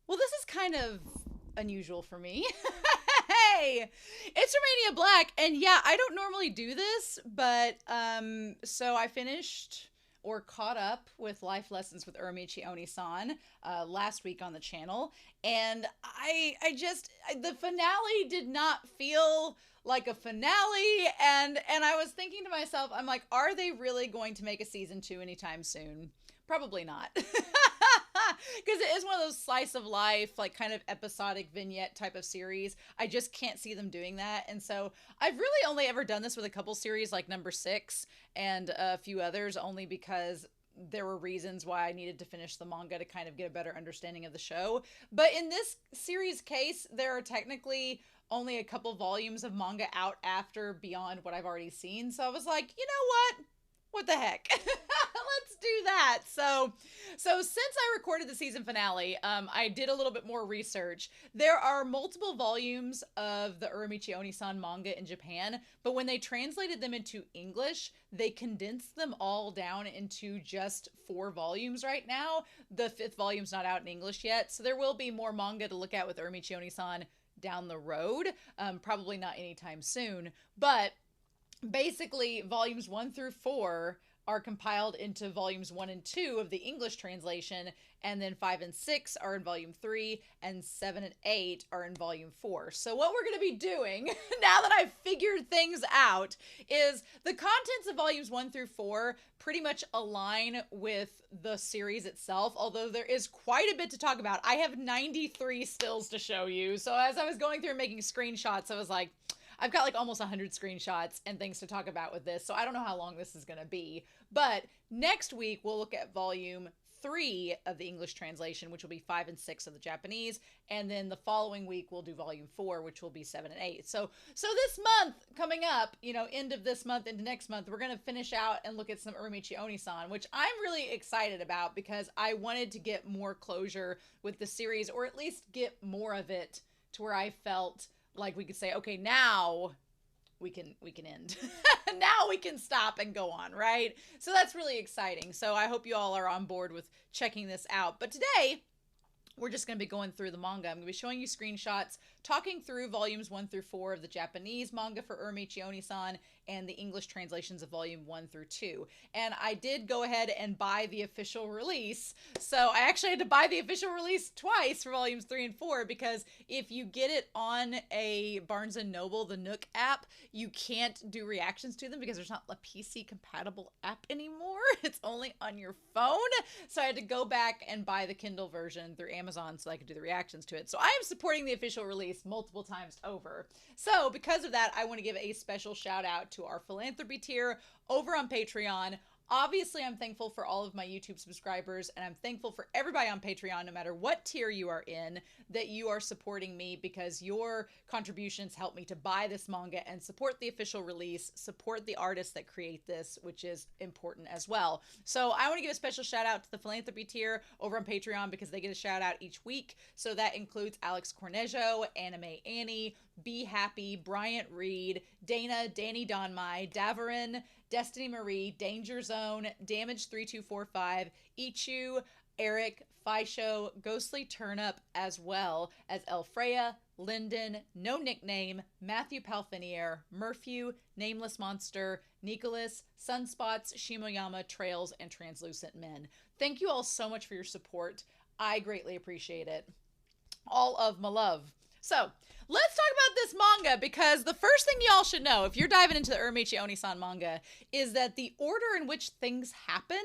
Well, this is kind of unusual for me. Hey, it's Romania Black, and yeah, I don't normally do this, but so I finished or caught up with Life Lessons with Uramichi Oniisan last week on the channel, and the finale did not feel like a finale, and I was thinking to myself, I'm like, are they really going to make a season two anytime soon? Probably not. Because it is one of those slice of life, like kind of episodic vignette type of series. I just can't see them doing that. And so I've really only ever done this with a couple series like number six and a few others, only because there were reasons why I needed to finish the manga to kind of get a better understanding of the show. But in this series case, there are technically only a couple volumes of manga out after beyond what I've already seen. So I was like, you know what the heck? Let's do that. So since I recorded the season finale, I did a little bit more research. There are multiple volumes of the Uramichi Oniisan manga in Japan, but when they translated them into English, they condensed them all down into just 4 volumes right now. The 5th volume's not out in English yet, so there will be more manga to look at with Uramichi Oniisan down the road. Probably not anytime soon, but basically volumes 1 through 4 are compiled into volumes 1 and 2 of the English translation, and then 5 and 6 are in volume 3, and 7 and 8 are in volume 4. So what we're going to be doing now that I've figured things out is the contents of volumes 1 through 4 pretty much align with the series itself, although there is quite a bit to talk about. I have 93 stills to show you, so as I was going through and making screenshots, I was like, I've got like almost 100 screenshots and things to talk about with this, so I don't know how long this is going to be. But next week, we'll look at volume 3 of the English translation, which will be 5 and 6 of the Japanese. And then the following week, we'll do volume 4, which will be 7 and 8. So this month coming up, end of this month into next month, we're going to finish out and look at some Uramichi Oniisan, which I'm really excited about because I wanted to get more closure with the series, or at least get more of it to where I felt like we could say, okay, now we can end. Now we can stop and go on, right? So that's really exciting. So I hope you all are on board with checking this out. But today, we're just going to be going through the manga. I'm going to be showing you screenshots, talking through volumes 1 through 4 of the Japanese manga for Uramichi Oniisan and the English translations of volume 1 through 2. And I did go ahead and buy the official release. So I actually had to buy the official release twice for volumes 3 and 4 because if you get it on a Barnes & Noble, the Nook app, you can't do reactions to them because there's not a PC compatible app anymore. It's only on your phone. So I had to go back and buy the Kindle version through Amazon so I could do the reactions to it. So I am supporting the official release multiple times over. So because of that, I want to give a special shout out to our philanthropy tier over on Patreon. Obviously, I'm thankful for all of my YouTube subscribers, and I'm thankful for everybody on Patreon, no matter what tier you are in, that you are supporting me because your contributions help me to buy this manga and support the official release, support the artists that create this, which is important as well. So I want to give a special shout out to the philanthropy tier over on Patreon because they get a shout out each week. So that includes Alex Cornejo, Anime Annie, Be Happy, Bryant Reed, Dana, Danny Donmai, Davarin, Destiny Marie, Danger Zone, Damage 3245, Ichu, Eric, Fisho, Ghostly Turnip, as well as Elfreya, Lyndon, No Nickname, Matthew Palfinier, Murphew, Nameless Monster, Nicholas, Sunspots, Shimoyama, Trails, and Translucent Men. Thank you all so much for your support. I greatly appreciate it. All of my love. So, let's talk about this manga because the first thing y'all should know if you're diving into the Uramichi Oniisan manga is that the order in which things happen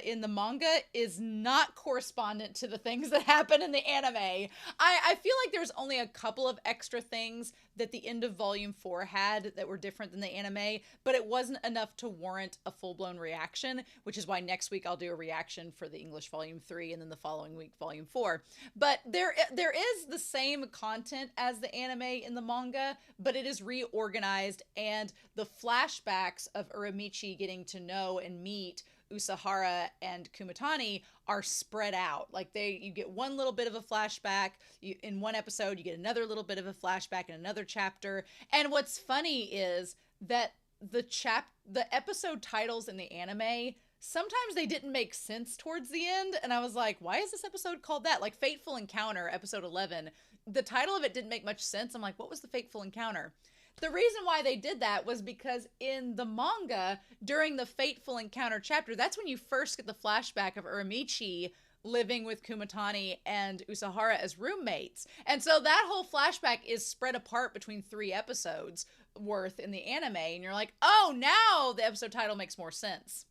in the manga is not correspondent to the things that happen in the anime. I feel like there's only a couple of extra things that the end of volume 4 had that were different than the anime, but it wasn't enough to warrant a full-blown reaction, which is why next week I'll do a reaction for the English volume 3 and then the following week volume 4. But there is the same content as the anime in the manga, but it is reorganized, and the flashbacks of Uramichi getting to know and meet Usahara and Kumatani are spread out. Like you get one little bit of a flashback in one episode, you get another little bit of a flashback in another chapter. And what's funny is that the episode titles in the anime sometimes they didn't make sense towards the end, and I was like, why is this episode called that? Like Fateful Encounter, episode 11. The title of it didn't make much sense. I'm like, what was the fateful encounter? The reason why they did that was because in the manga, during the fateful encounter chapter, that's when you first get the flashback of Uramichi living with Kumatani and Usahara as roommates. And so that whole flashback is spread apart between 3 episodes worth in the anime. And you're like, oh, now the episode title makes more sense.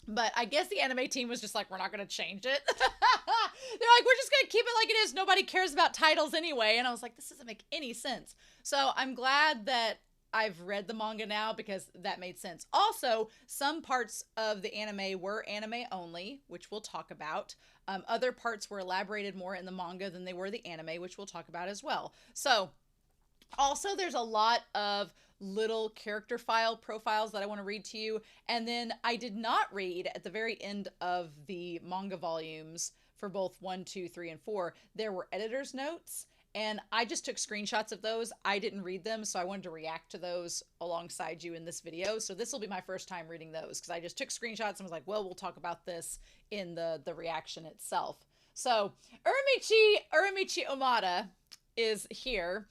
But I guess the anime team was just like, we're not going to change it. They're like, we're just going to keep it like it is. Nobody cares about titles anyway. And I was like, this doesn't make any sense. So I'm glad that I've read the manga now because that made sense. Also, some parts of the anime were anime only, which we'll talk about. Other parts were elaborated more in the manga than they were the anime, which we'll talk about as well. So also, there's a lot of little character file profiles that I want to read to you. And then I did not read at the very end of the manga volumes for both 1, 2, 3, and 4. There were editor's notes, and I just took screenshots of those. I didn't read them, so I wanted to react to those alongside you in this video. So this will be my first time reading those because I just took screenshots and was like, well, we'll talk about this in the reaction itself. So Uramichi Omada is here.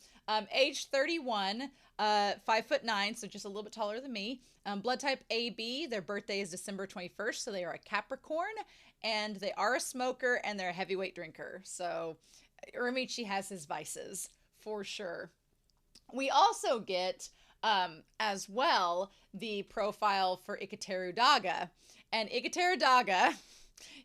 Age 31, 5'9", so just a little bit taller than me. Blood type AB, their birthday is December 21st, so they are a Capricorn, and they are a smoker, and they're a heavyweight drinker. So Uramichi has his vices, for sure. We also get, as well, the profile for Ikateru Daga. And Ikateru Daga,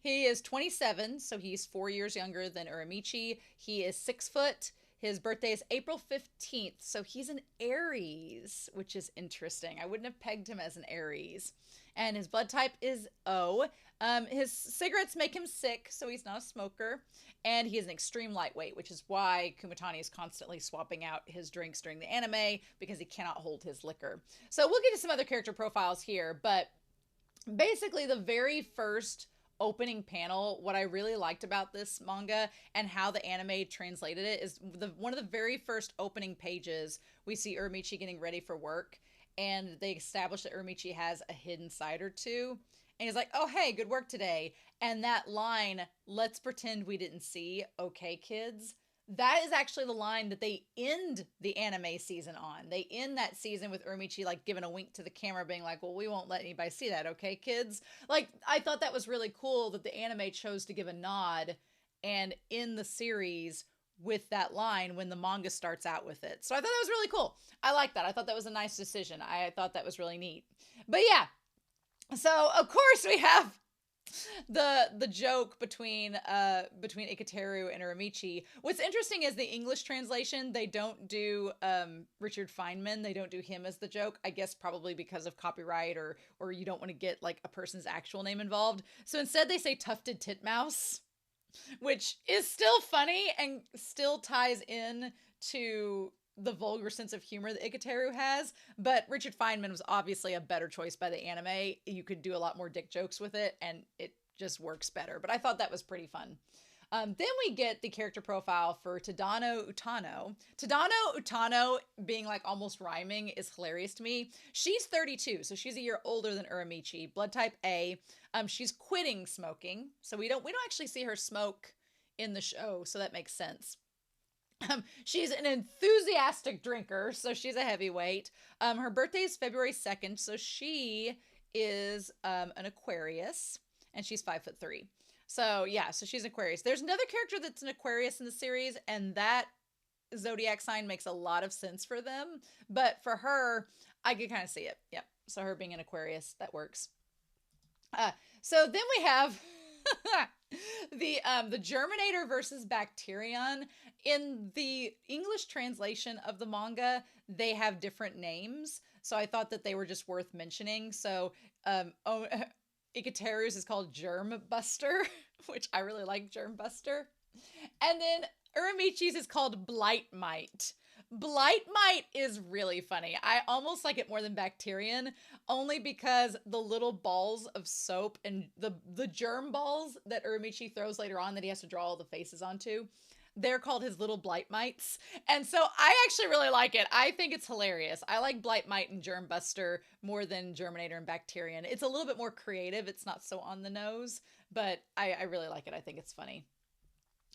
he is 27, so he's 4 years younger than Uramichi. He is 6 foot. His birthday is April 15th, so he's an Aries, which is interesting. I wouldn't have pegged him as an Aries. And his blood type is O. His cigarettes make him sick, so he's not a smoker. And he is an extreme lightweight, which is why Kumatani is constantly swapping out his drinks during the anime, because he cannot hold his liquor. So we'll get to some other character profiles here, but basically the very first opening panel, what I really liked about this manga and how the anime translated it is one of the very first opening pages, we see Uramichi getting ready for work, and they establish that Uramichi has a hidden side or two, and he's like, oh, hey, good work today. And that line, let's pretend we didn't see, okay, kids, that is actually the line that they end the anime season on. They end that season with Uramichi like giving a wink to the camera being like, well, we won't let anybody see that, okay, kids? Like, I thought that was really cool that the anime chose to give a nod and end the series with that line when the manga starts out with it. So I thought that was really cool. I like that. I thought that was a nice decision. I thought that was really neat. But yeah, so of course we have the joke between Ikateru and Uramichi. What's interesting is the English translation, they don't do Richard Feynman. They don't do him as the joke. I guess probably because of copyright or you don't want to get like a person's actual name involved. So instead they say tufted titmouse, which is still funny and still ties in to the vulgar sense of humor that Ikateru has, but Richard Feynman was obviously a better choice by the anime. You could do a lot more dick jokes with it, and it just works better, but I thought that was pretty fun. Then we get the character profile for Tadano Utano. Tadano Utano being like almost rhyming is hilarious to me. She's 32, so she's a year older than Uramichi. Blood type A. She's quitting smoking, so we don't actually see her smoke in the show, so that makes sense. She's an enthusiastic drinker, so she's a heavyweight. Her birthday is February 2nd, so she is an Aquarius, and she's 5'3". So yeah, so she's an Aquarius. There's another character that's an Aquarius in the series, and that zodiac sign makes a lot of sense for them. But for her, I could kind of see it. Yep. So her being an Aquarius, that works. So then we have the Germinator versus Bacterion. In the English translation of the manga, they have different names, so I thought that they were just worth mentioning. So Ikateru's is called Germ Buster, which I really like Germ Buster. And then Uramichi's is called Blight Mite. Blight Mite is really funny. I almost like it more than Bacterion, only because the little balls of soap and the germ balls that Uramichi throws later on that he has to draw all the faces onto, They're called his little blight mites. And so I actually really like it. I think it's hilarious. I like Blight Mite and Germ Buster more than Germinator and Bacterian. It's a little bit more creative. It's not so on the nose, but I really like it. I think it's funny.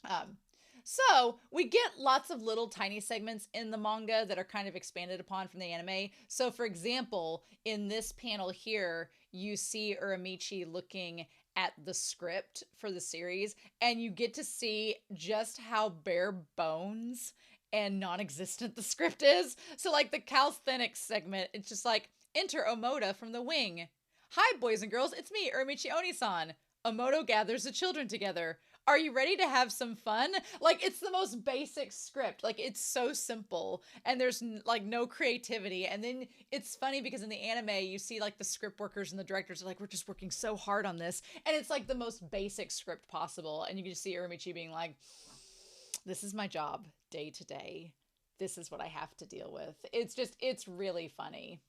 Um, so we get lots of little tiny segments in the manga that are kind of expanded upon from the anime. So for example, in this panel here, you see Uramichi looking at the script for the series, and you get to see just how bare bones and non-existent the script is. So like the calisthenics segment, it's just like, enter Omoda from the wing. Hi, boys and girls, it's me, Uramichi Oniisan. Omoto gathers the children together. Are you ready to have some fun? Like, it's the most basic script. Like, it's so simple, and there's like no creativity. And then it's funny because in the anime, you see like the script workers and the directors are like, we're just working so hard on this. And it's like the most basic script possible. And you can just see Uramichi being like, this is my job day to day. This is what I have to deal with. It's really funny.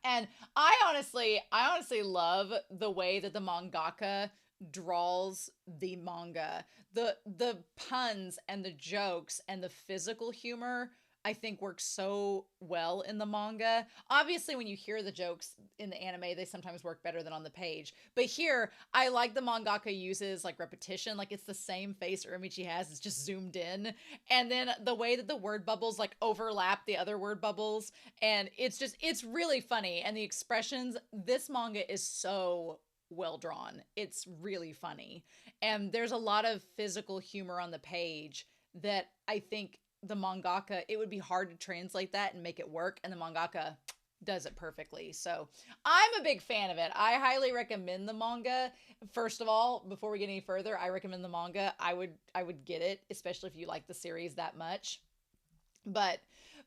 And I honestly love the way that the mangaka draws the manga. The puns and the jokes and the physical humor I think works so well in the manga. Obviously when you hear the jokes in the anime, they sometimes work better than on the page. But here, I like the mangaka uses like repetition, like it's the same face Uramichi has, it's just zoomed in. And then the way that the word bubbles like overlap the other word bubbles, and it's really funny. And the expressions, this manga is so well drawn. It's really funny. And there's a lot of physical humor on the page that I think the mangaka, it would be hard to translate that and make it work, and the mangaka does it perfectly. So I'm a big fan of it. I highly recommend the manga. First of all, before we get any further, I recommend the manga. I would get it, especially if you like the series that much. But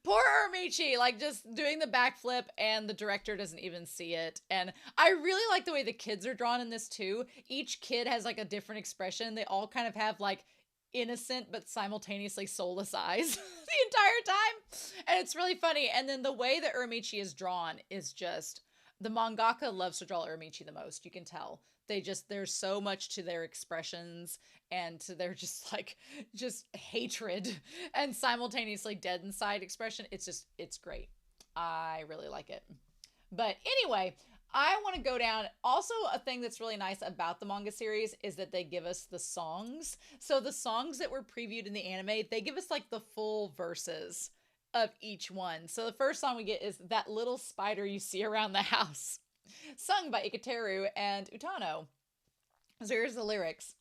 poor Uramichi, like just doing the backflip, and the director doesn't even see it. And I really like the way the kids are drawn in this too. Each kid has like a different expression. They all kind of have like innocent but simultaneously soulless eyes the entire time, and it's really funny. And then the way that Uramichi is drawn is just, the mangaka loves to draw Uramichi the most. You can tell there's so much to their expressions and to their just hatred and simultaneously dead inside expression. It's great. I really like it. But anyway, I want to go down. Also, a thing that's really nice about the manga series is that they give us the songs. So the songs that were previewed in the anime, they give us like the full verses of each one. So the first song we get is That Little Spider You See Around the House, sung by Ikateru and Utano. So here's the lyrics.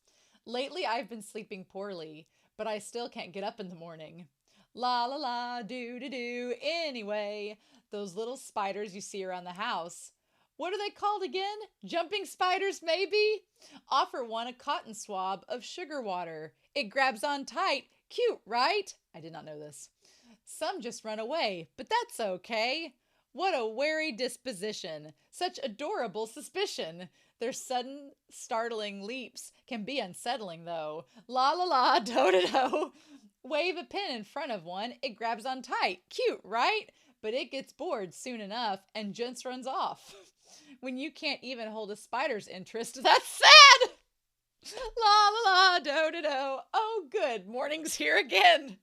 Lately I've been sleeping poorly, but I still can't get up in the morning. La la la, do do do. Anyway, those little spiders you see around the house, what are they called again? Jumping spiders, maybe? Offer one a cotton swab of sugar water. It grabs on tight. Cute, right? I did not know this. Some just run away, but that's okay. What a wary disposition. Such adorable suspicion. Their sudden, startling leaps can be unsettling, though. La la la, do-do-do. Wave a pin in front of one. It grabs on tight. Cute, right? But it gets bored soon enough and just runs off. When you can't even hold a spider's interest, that's sad! La la la, do-do-do. Oh, good. Morning's here again.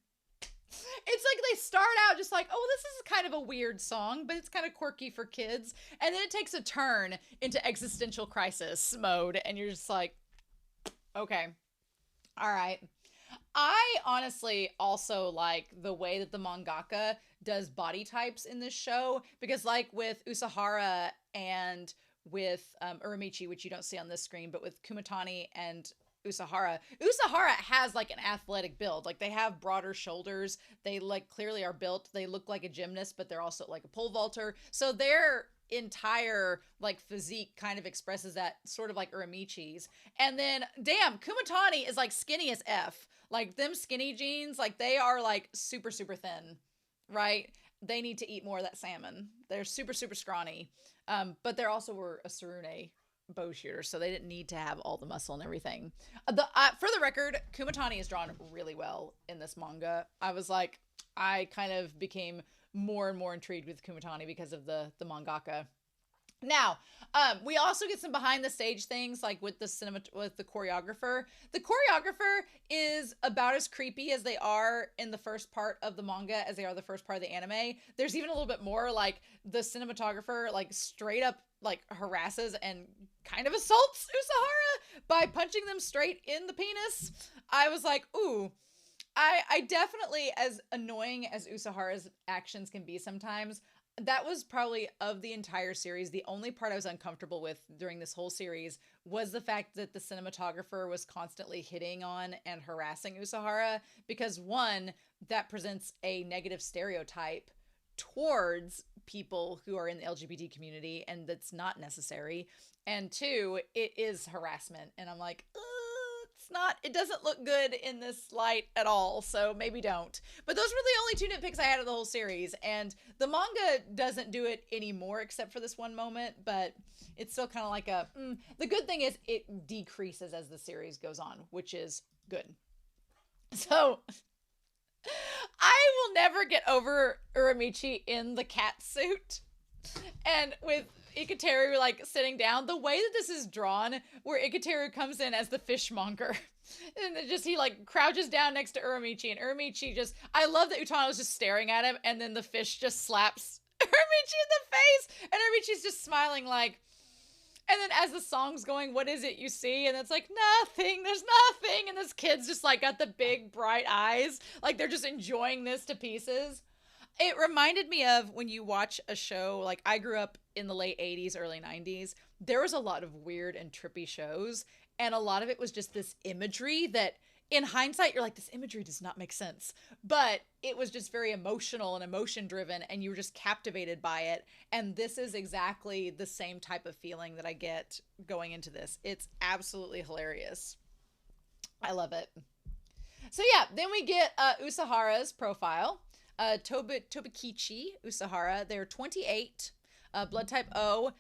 It's like they start out just like, oh, this is kind of a weird song, but it's kind of quirky for kids. And then it takes a turn into existential crisis mode. And you're just like, okay, all right. I honestly also like the way that the mangaka does body types in this show, because like with Usahara and with Uramichi, which you don't see on this screen, but with Kumatani and Usahara has like an athletic build. Like they have broader shoulders. They like clearly are built. They look like a gymnast, but they're also like a pole vaulter. So their entire like physique kind of expresses that, sort of like Uramichi's. And then damn, Kumatani is like skinny as F. Like them skinny jeans, like they are like super, super thin, right? They need to eat more of that salmon. They're super, super scrawny. But they also were a Tsurune bow shooter, so they didn't need to have all the muscle and everything. For the record, Kumatani is drawn really well in this manga. I kind of became more and more intrigued with Kumatani because of the mangaka. Now, we also get some behind the stage things like with with the choreographer. The choreographer is about as creepy as they are in the first part of the manga as they are the first part of the anime. There's even a little bit more. Like the cinematographer like straight up like harasses and kind of assaults Usahara by punching them straight in the penis. I was like, ooh. I definitely, as annoying as Usahara's actions can be sometimes, that was probably of the entire series the only part I was uncomfortable with during this whole series was the fact that the cinematographer was constantly hitting on and harassing Usahara, because one, that presents a negative stereotype towards people who are in the LGBT community, and that's not necessary, and two, it is harassment, and I'm like, it's not, it doesn't look good in this light at all, so maybe don't. But those were the only two nitpicks I had of the whole series, and the manga doesn't do it anymore except for this one moment, but it's still kind of like a the good thing is it decreases as the series goes on, which is good. So I will never get over Uramichi in the cat suit, and with Ikateru like sitting down, the way that this is drawn, where Ikateru comes in as the fishmonger, and it just he like crouches down next to Uramichi, and Uramichi just, I love that Utano's just staring at him, and then the fish just slaps Uramichi in the face, and Uramichi's just smiling like, and then as the song's going, what is it you see? And it's like, nothing, there's nothing. And this kid's just like got the big bright eyes, like they're just enjoying this to pieces. It reminded me of when you watch a show, like I grew up in the late 80s, early 90s. There was a lot of weird and trippy shows, and a lot of it was just this imagery that in hindsight you're like, this imagery does not make sense. But it was just very emotional and emotion driven, and you were just captivated by it. And this is exactly the same type of feeling that I get going into this. It's absolutely hilarious. I love it. So yeah, then we get Usahara's profile. Tobikichi Usahara. They're 28, blood type O,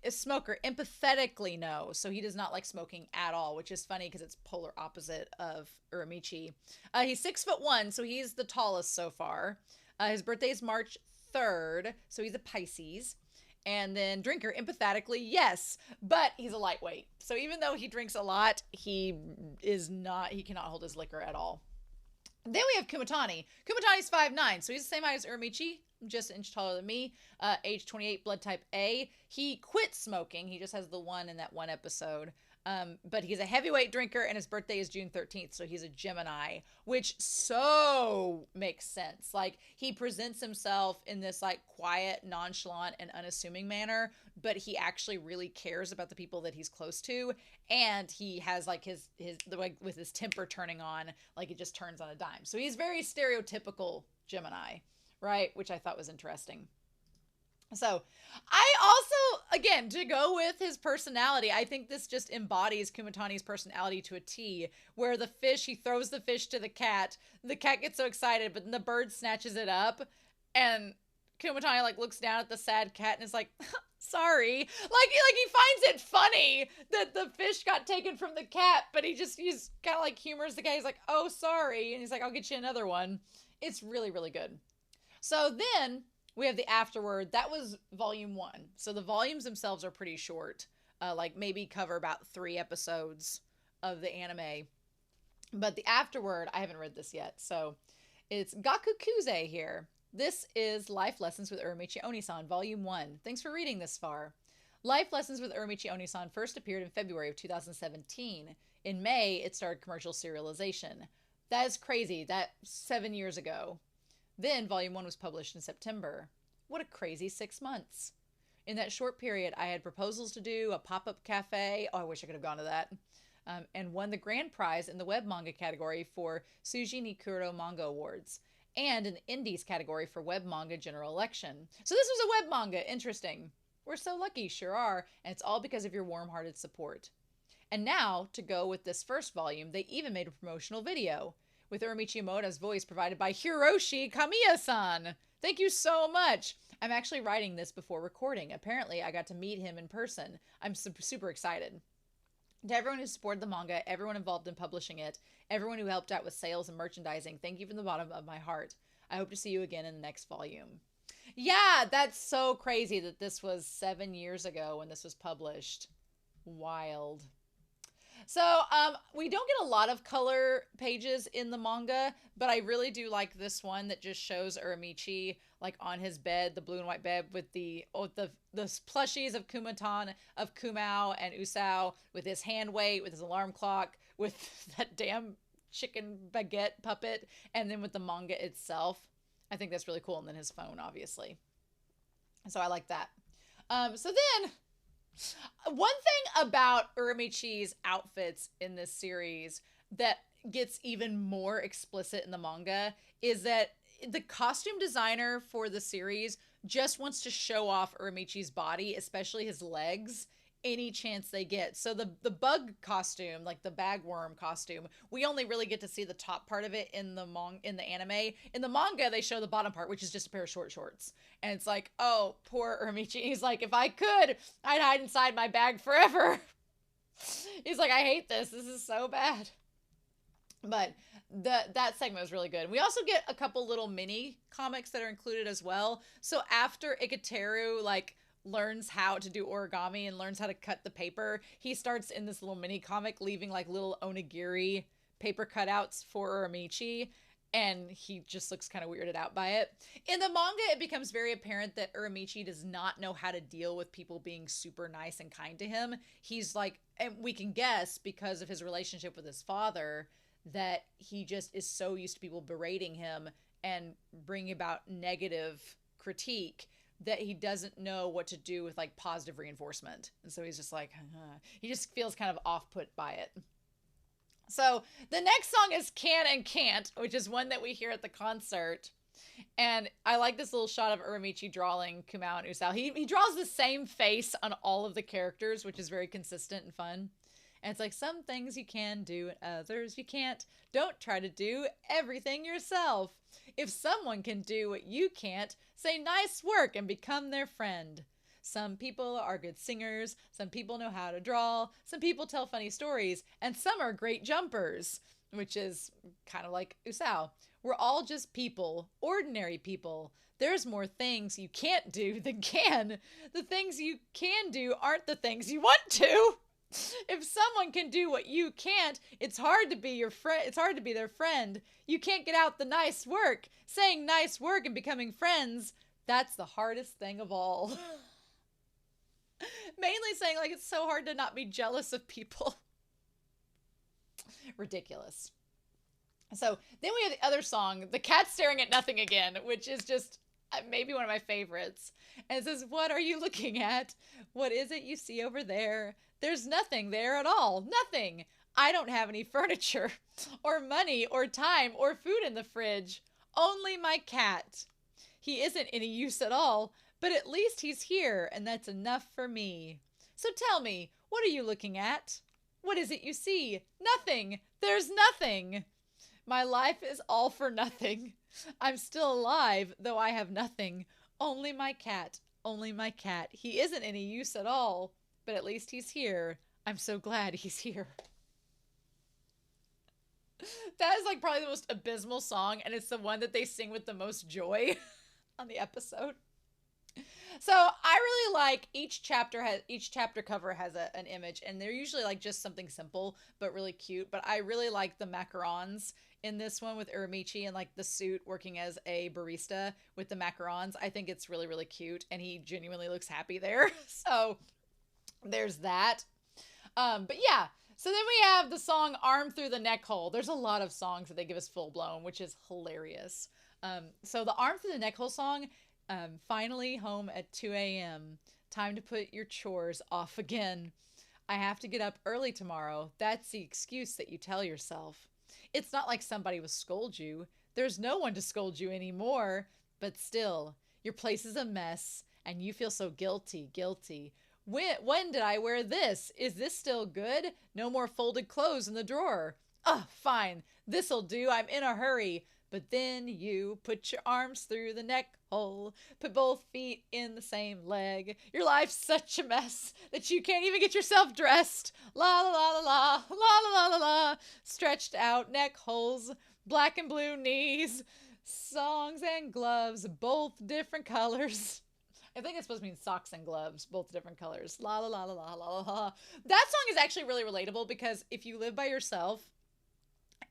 a smoker, empathetically no. So he does not like smoking at all, which is funny because it's polar opposite of Uramichi. He's 6'1", so he's the tallest so far. His birthday is March 3rd, so he's a Pisces. And then drinker, empathetically, yes, but he's a lightweight. So even though he drinks a lot, he cannot hold his liquor at all. Then we have Kumatani. Kumatani's 5'9", so he's the same height as Uramichi, just an inch taller than me. Age 28, blood type A. He quit smoking. He just has the one in that one episode. But he's a heavyweight drinker, and his birthday is June 13th, so he's a Gemini, which so makes sense. Like, he presents himself in this, like, quiet, nonchalant, and unassuming manner, but he actually really cares about the people that he's close to, and he has, like, like, with his temper turning on, like, it just turns on a dime. So he's very stereotypical Gemini, right? Which I thought was interesting. So I also, again, to go with his personality, I think this just embodies Kumatani's personality to a T, where the fish, he throws the fish to the cat gets so excited, but then the bird snatches it up, and Kumatani like looks down at the sad cat and is like, sorry. Like he finds it funny that the fish got taken from the cat, but he's kind of like humors the guy. He's like, oh, sorry. And he's like, I'll get you another one. It's really, really good. So then we have the Afterword. That was volume 1. So the volumes themselves are pretty short. Like maybe cover about 3 episodes of the anime. But the Afterword, I haven't read this yet. So it's Gakukuze here. This is Life Lessons with Uramichi Oniisan, volume 1. Thanks for reading this far. Life Lessons with Uramichi Oniisan first appeared in February of 2017. In May, it started commercial serialization. That is crazy. That's 7 years ago. Then Volume 1 was published in September. What a crazy 6 months. In that short period, I had proposals to do, a pop-up cafe. Oh, I wish I could have gone to that. And won the grand prize in the web manga category for Suji Nikuro Manga Awards. And in the Indies category for web manga general election. So this was a web manga. Interesting. We're so lucky, sure are. And it's all because of your warm-hearted support. And now, to go with this first volume, they even made a promotional video with Uramichi Omota's voice provided by Hiroshi Kamiya-san. Thank you so much. I'm actually writing this before recording. Apparently, I got to meet him in person. I'm super excited. To everyone who supported the manga, everyone involved in publishing it, everyone who helped out with sales and merchandising, thank you from the bottom of my heart. I hope to see you again in the next volume. Yeah, that's so crazy that this was 7 years ago when this was published. Wild. So, we don't get a lot of color pages in the manga, but I really do like this one that just shows Uramichi like on his bed, the blue and white bed with the plushies of Kumatan, of Kumao and Usao, with his hand weight, with his alarm clock, with that damn chicken baguette puppet, and then with the manga itself. I think that's really cool. And then his phone, obviously. So I like that. So then one thing about Uramichi's outfits in this series that gets even more explicit in the manga is that the costume designer for the series just wants to show off Uramichi's body, especially his legs, any chance they get. So the bug costume, like the bagworm costume, we only really get to see the top part of it in the anime. In the manga, they show the bottom part, which is just a pair of short shorts. And it's like, oh, poor Uramichi. He's like, if I could, I'd hide inside my bag forever. He's like, I hate this. This is so bad. But that segment was really good. We also get a couple little mini comics that are included as well. So after Ikateru like learns how to do origami and learns how to cut the paper, he starts in this little mini comic leaving like little onigiri paper cutouts for Uramichi, and he just looks kind of weirded out by it. In the manga, it becomes very apparent that Uramichi does not know how to deal with people being super nice and kind to him. He's like, and we can guess because of his relationship with his father, that he just is so used to people berating him and bringing about negative critique that he doesn't know what to do with like positive reinforcement. And so he's just like, he just feels kind of off put by it. So the next song is Can and Can't, which is one that we hear at the concert. And I like this little shot of Uramichi drawing Kumao and Usao. He draws the same face on all of the characters, which is very consistent and fun. And it's like, some things you can do and others you can't. Don't try to do everything yourself. If someone can do what you can't, say nice work and become their friend. Some people are good singers, some people know how to draw, some people tell funny stories, and some are great jumpers, which is kind of like Usao. We're all just people, ordinary people. There's more things you can't do than can. The things you can do aren't the things you want to. If someone can do what you can't, it's hard to be your friend. It's hard to be their friend. You can't get out the nice work. Saying nice work and becoming friends, that's the hardest thing of all. Mainly saying like it's so hard to not be jealous of people. Ridiculous. So then we have the other song, The Cat Staring at Nothing Again, which is just maybe one of my favorites. And it says, what are you looking at? What is it you see over there? There's nothing there at all. Nothing. I don't have any furniture or money or time or food in the fridge. Only my cat. He isn't any use at all, but at least he's here, and that's enough for me. So tell me, what are you looking at? What is it you see? Nothing. There's nothing. My life is all for nothing. I'm still alive, though I have nothing. Only my cat. Only my cat. He isn't any use at all, but at least he's here. I'm so glad he's here. That is like probably the most abysmal song, and it's the one that they sing with the most joy on the episode. So I really like each chapter cover has an image, and they're usually like just something simple but really cute. But I really like the macarons in this one with Uramichi and like the suit working as a barista with the macarons. I think it's really, really cute, and he genuinely looks happy there. So there's that. But yeah, so then we have the song Arm Through the Neck Hole. There's a lot of songs that they give us full blown, which is hilarious. So the Arm Through the Neck Hole song, finally home at 2 a.m. Time to put your chores off again. I have to get up early tomorrow. That's the excuse that you tell yourself. It's not like somebody will scold you. There's no one to scold you anymore. But still, your place is a mess, and you feel so guilty. When did I wear this? Is this still good? No more folded clothes in the drawer. Oh, fine. This'll do. I'm in a hurry. But then you put your arms through the neck hole, put both feet in the same leg. Your life's such a mess that you can't even get yourself dressed. La la la la la, la la la la la. Stretched out neck holes, black and blue knees, Songs and gloves, both different colors. I think it's supposed to mean socks and gloves, both different colors. La la la la la la la. That song is actually really relatable because if you live by yourself,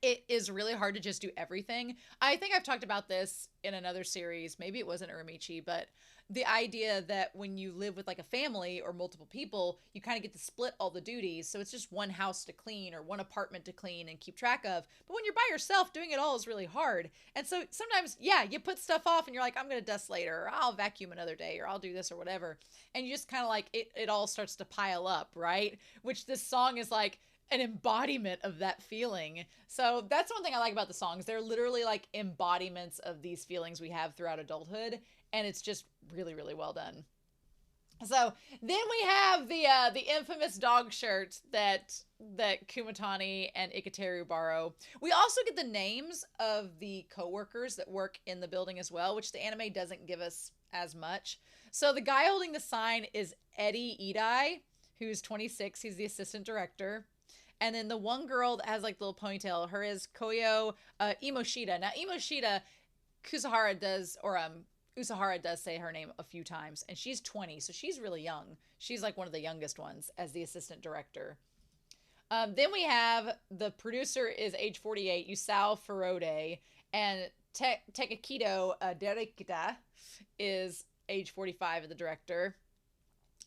it is really hard to just do everything. I think I've talked about this in another series. Maybe it wasn't Uramichi, but the idea that when you live with like a family or multiple people, you kind of get to split all the duties. So it's just one house to clean or one apartment to clean and keep track of. But when you're by yourself, doing it all is really hard. And so sometimes, yeah, you put stuff off and you're like, I'm going to dust later, or I'll vacuum another day, or I'll do this or whatever. And you just kind of like, it all starts to pile up, right? Which this song is like, an embodiment of that feeling. So that's one thing I like about the songs. They're literally like embodiments of these feelings we have throughout adulthood, and it's just really, really well done. So then we have the infamous dog shirt that Kumatani and Ikateru borrow. We also get the names of the co-workers that work in the building as well, which the anime doesn't give us as much. So the guy holding the sign is Eddie Idai, who's 26. He's the assistant director. And then the one girl that has like the little ponytail, her is Koyo Imoshida. Now Imoshida, Kusahara does, or Usahara does say her name a few times, and she's 20, so she's really young. She's like one of the youngest ones as the assistant director. Then we have the producer is age 48, Yusao Furode, and Tekakito Derekita is age 45 of the director.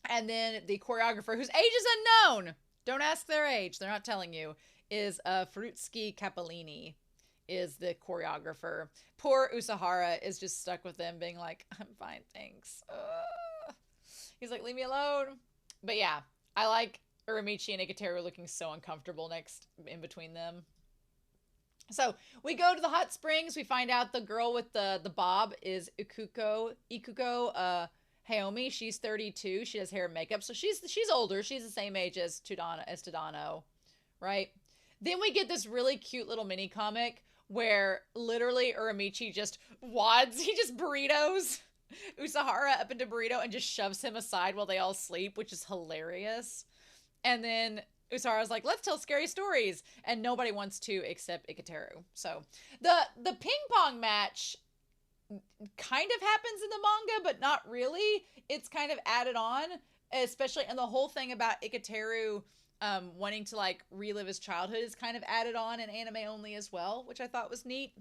And then the choreographer, whose age is unknown, don't ask their age, they're not telling you, is Ferrutsky Capellini is the choreographer. Poor Usahara is just stuck with them being like, I'm fine, thanks. He's like, leave me alone. But yeah, I like Uramichi and Ikateru looking so uncomfortable next in between them. So we go to the hot springs. We find out the girl with the bob is Ikuko Haomi. She's 32. She does hair and makeup, so she's older. She's the same age as Tadano, right? Then we get this really cute little mini comic where literally Uramichi just wads. He just burritos Usahara up into burrito and just shoves him aside while they all sleep, which is hilarious. And then Usahara's like, let's tell scary stories, and nobody wants to except Ikateru. So the ping pong match kind of happens in the manga, but not really. It's kind of added on, especially, and the whole thing about Ikateru wanting to like relive his childhood is kind of added on in anime only as well, which I thought was neat.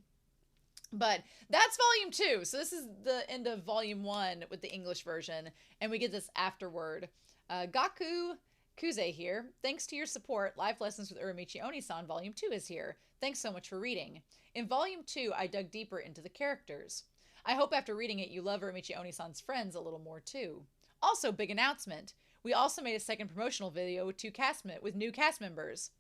But that's volume 2. So this is the end of volume 1 with the English version, and we get this afterword. Gaku Kuze here. Thanks to your support, Life Lessons with Uramichi Oniisan volume 2 is here. Thanks so much for reading. In volume 2, I dug deeper into the characters. I hope after reading it, you love Uramichi Oniisan's friends a little more too. Also, big announcement. We also made a second promotional video with new cast members.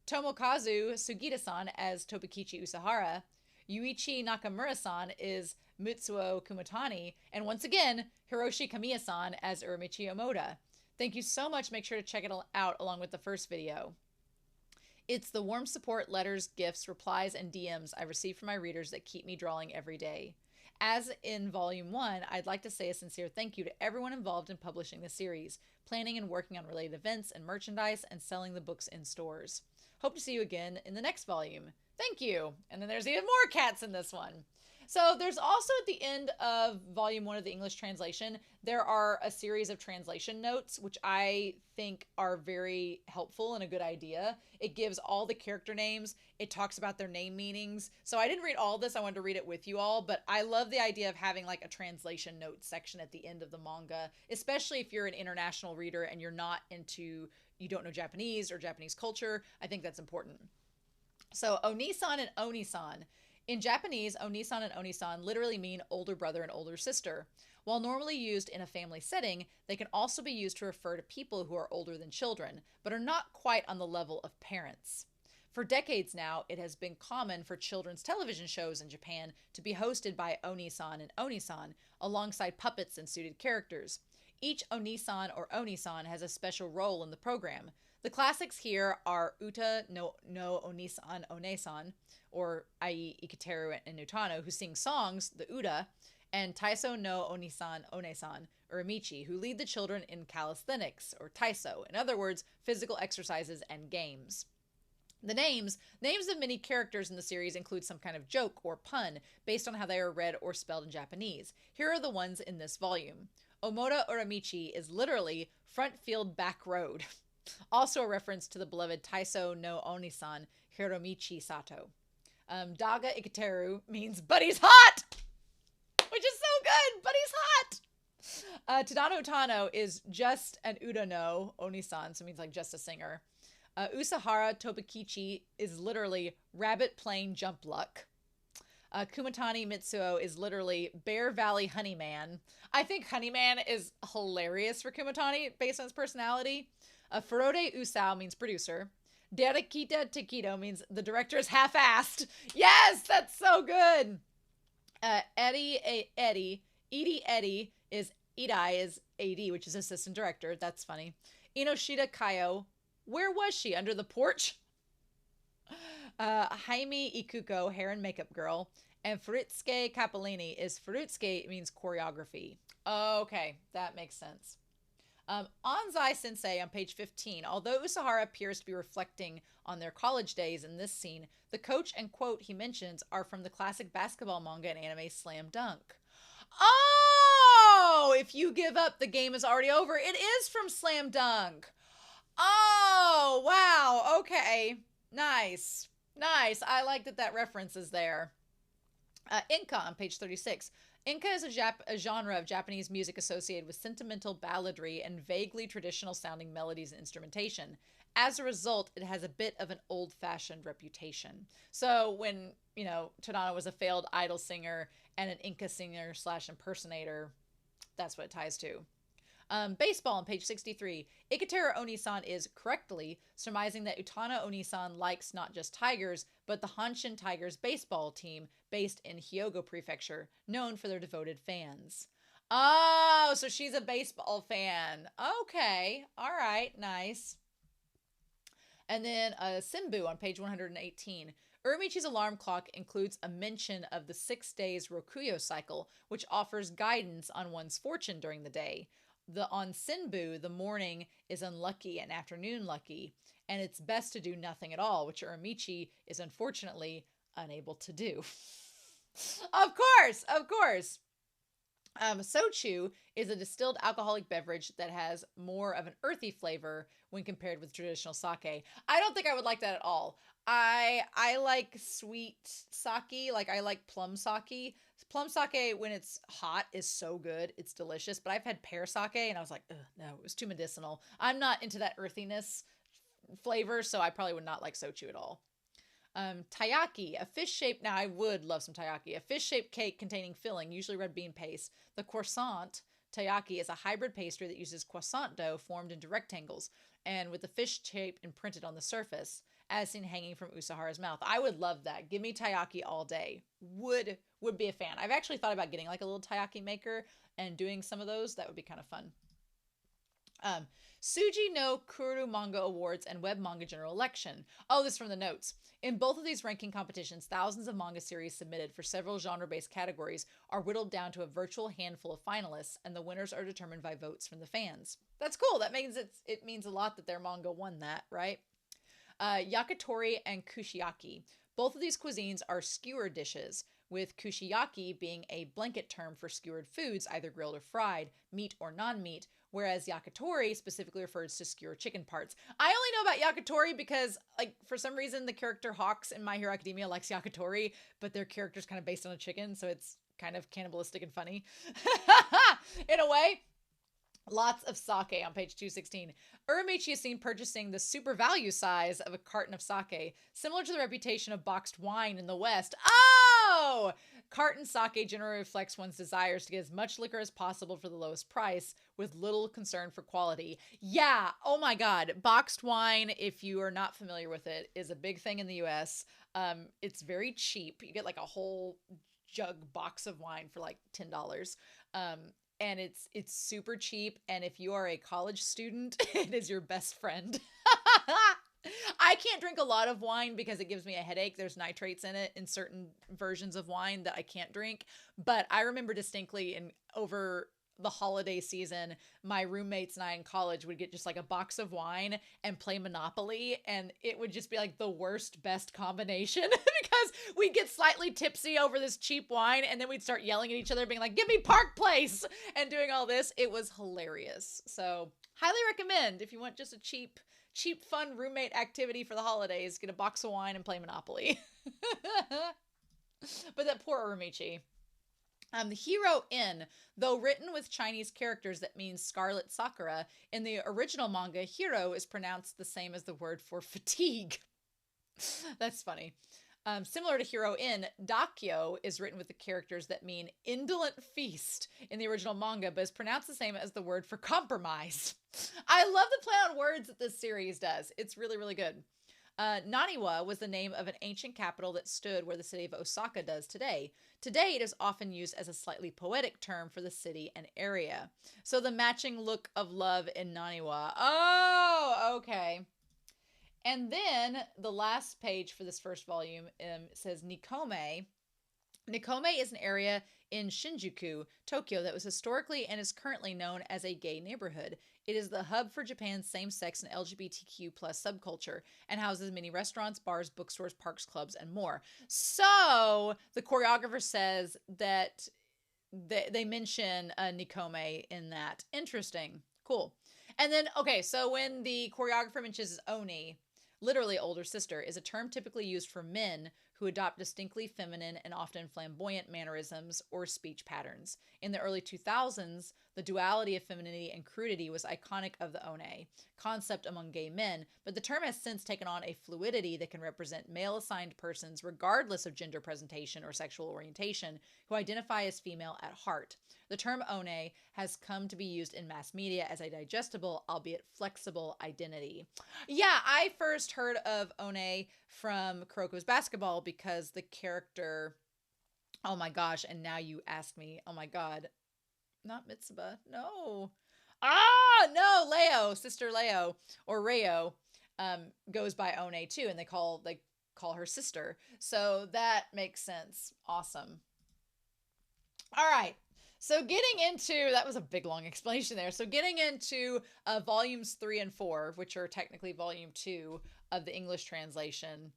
Tomokazu Sugita-san as Tobikichi Usahara. Yuichi Nakamura-san is Mutsuo Kumatani. And once again, Hiroshi Kamiya-san as Uramichi Omoda. Thank you so much. Make sure to check it out along with the first video. It's the warm support, letters, gifts, replies, and DMs I receive from my readers that keep me drawing every day. As in Volume 1, I'd like to say a sincere thank you to everyone involved in publishing the series, planning and working on related events and merchandise, and selling the books in stores. Hope to see you again in the next volume. Thank you. And then there's even more cats in this one. So there's also at the end of volume 1 of the English translation, there are a series of translation notes, which I think are very helpful and a good idea. It gives all the character names. It talks about their name meanings. So I didn't read all this. I wanted to read it with you all, but I love the idea of having like a translation notes section at the end of the manga, especially if you're an international reader and you don't know Japanese or Japanese culture. I think that's important. So Oniisan and Oniisan. In Japanese, Oniisan and Oniisan literally mean older brother and older sister. While normally used in a family setting, they can also be used to refer to people who are older than children, but are not quite on the level of parents. For decades now, it has been common for children's television shows in Japan to be hosted by Oniisan and Oniisan, alongside puppets and suited characters. Each Oniisan or Oniisan has a special role in the program. The classics here are Uta no Oniisan Onesan, or i.e. Ikateru and Utano, who sing songs, the Uta, and Taiso no Oniisan Onesan, Uramichi, who lead the children in calisthenics, or Taiso, in other words, physical exercises and games. The names of many characters in the series include some kind of joke or pun based on how they are read or spelled in Japanese. Here are the ones in this volume. Omoda Uramichi is literally front field back road. Also a reference to the beloved Taiso no Oniisan, Hiromichi Sato. Daga Iketeru means buddy's hot, which is so good. Buddy's hot. Tadano Utano is just an Udono Oniisan, so it means like just a singer. Usahara Tobikichi is literally rabbit plane jump luck. Kumatani Mitsuo is literally Bear Valley Honeyman. I think Honeyman is hilarious for Kumatani based on his personality. Ferode Usao means producer. Derekita Takido means the director is half-assed. Yes, that's so good. Edie is Idai is AD, which is assistant director. That's funny. Inoshida Kayo, where was she? Under the porch? Jaime Ikuko, hair and makeup girl. And Furutsuke Capellini is Furutsuke means choreography. Okay, that makes sense. Anzai Sensei on page 15. Although Usahara appears to be reflecting on their college days in this scene, the coach and quote he mentions are from the classic basketball manga and anime Slam Dunk. Oh, if you give up, the game is already over. It is from Slam Dunk. Oh, wow. Okay. Nice. Nice. I like that reference is there. Inka on page 36. Inka is a genre of Japanese music associated with sentimental balladry and vaguely traditional sounding melodies and instrumentation. As a result, it has a bit of an old-fashioned reputation. So when, Tadano was a failed idol singer and an Inka singer / impersonator, that's what it ties to. Baseball on page 63. Iketeru Oniisan is correctly surmising that Utano Oniisan likes not just Tigers, but the Hanshin Tigers baseball team based in Hyogo Prefecture, known for their devoted fans. Oh, so she's a baseball fan. Okay. All right. Nice. And then Sinbu on page 118. Uramichi's alarm clock includes a mention of the 6 days Rokuyo cycle, which offers guidance on one's fortune during the day. On Sinbu, the morning is unlucky and afternoon lucky, and it's best to do nothing at all, which Uramichi is unfortunately unable to do. Of course. Sochu is a distilled alcoholic beverage that has more of an earthy flavor when compared with traditional sake. I don't think I would like that at all. I like sweet sake, like I like plum sake. Plum sake, when it's hot, is so good. It's delicious. But I've had pear sake, and I was like, ugh, no, it was too medicinal. I'm not into that earthiness flavor, so I probably would not like sochu at all. Taiyaki, a fish-shaped, now I would love some taiyaki, a fish-shaped cake containing filling, usually red bean paste. The croissant taiyaki is a hybrid pastry that uses croissant dough formed into rectangles, and with the fish shape imprinted on the surface, as seen hanging from Usahara's mouth. I would love that. Give me taiyaki all day. Would be a fan. I've actually thought about getting like a little taiyaki maker and doing some of those. That would be kind of fun. Suji no Kuru Manga Awards and Web Manga General Election. Oh, this is from the notes. In both of these ranking competitions, thousands of manga series submitted for several genre-based categories are whittled down to a virtual handful of finalists, and the winners are determined by votes from the fans. That's cool. That means it means a lot that their manga won that, right? Yakitori and kushiyaki. Both of these cuisines are skewer dishes, with kushiyaki being a blanket term for skewered foods, either grilled or fried, meat or non-meat, whereas yakitori specifically refers to skewered chicken parts. I only know about yakitori because, like, for some reason the character Hawks in My Hero Academia likes yakitori, but their character's kind of based on a chicken, so it's kind of cannibalistic and funny. In a way. Lots of sake on page 216. Uramichi is seen purchasing the super value size of a carton of sake, similar to the reputation of boxed wine in the West. Oh! Carton sake generally reflects one's desires to get as much liquor as possible for the lowest price, with little concern for quality. Yeah, oh my god. Boxed wine, if you are not familiar with it, is a big thing in the US. It's very cheap. You get like a whole jug box of wine for like $10. And it's super cheap, and if you are a college student, it is your best friend. I can't drink a lot of wine because it gives me a headache. There's nitrates in it in certain versions of wine that I can't drink. But I remember distinctly over the holiday season, my roommates and I in college would get just like a box of wine and play Monopoly, and it would just be like the worst, best combination because we'd get slightly tipsy over this cheap wine, and then we'd start yelling at each other, being like, give me Park Place, and doing all this. It was hilarious. So highly recommend if you want just a cheap, fun roommate activity for the holidays, get a box of wine and play Monopoly. But that poor Uramichi. The hero in, though written with Chinese characters that means Scarlet Sakura, in the original manga, hero is pronounced the same as the word for fatigue. That's funny. Similar to hero in, Dakyo is written with the characters that mean indolent feast in the original manga, but is pronounced the same as the word for compromise. I love the play on words that this series does. It's really, really good. Naniwa was the name of an ancient capital that stood where the city of Osaka does today. Today, it is often used as a slightly poetic term for the city and area. So the matching look of love in Naniwa. Oh, okay. And then the last page for this first volume says Nikome. Nikome is an area in Shinjuku, Tokyo, that was historically and is currently known as a gay neighborhood. It is the hub for Japan's same-sex and LGBTQ plus subculture and houses many restaurants, bars, bookstores, parks, clubs, and more. So the choreographer says that they mention Nikome in that. Interesting. Cool. And then, okay, so when the choreographer mentions Oni, literally older sister, is a term typically used for men who adopt distinctly feminine and often flamboyant mannerisms or speech patterns. In the early 2000s, the duality of femininity and crudity was iconic of the one concept among gay men, but the term has since taken on a fluidity that can represent male-assigned persons regardless of gender presentation or sexual orientation who identify as female at heart. The term one has come to be used in mass media as a digestible, albeit flexible, identity. Yeah, I first heard of one from Kuroko's Basketball because the character, oh my gosh, and now you ask me, oh my god, not Mitsuba, no. No, Leo, sister Leo, or Reo, goes by one too, and they call her sister. So that makes sense. Awesome. All right. So getting into, that was a big long explanation there. So getting into volumes 3 and 4, which are technically volume 2 of the English translation.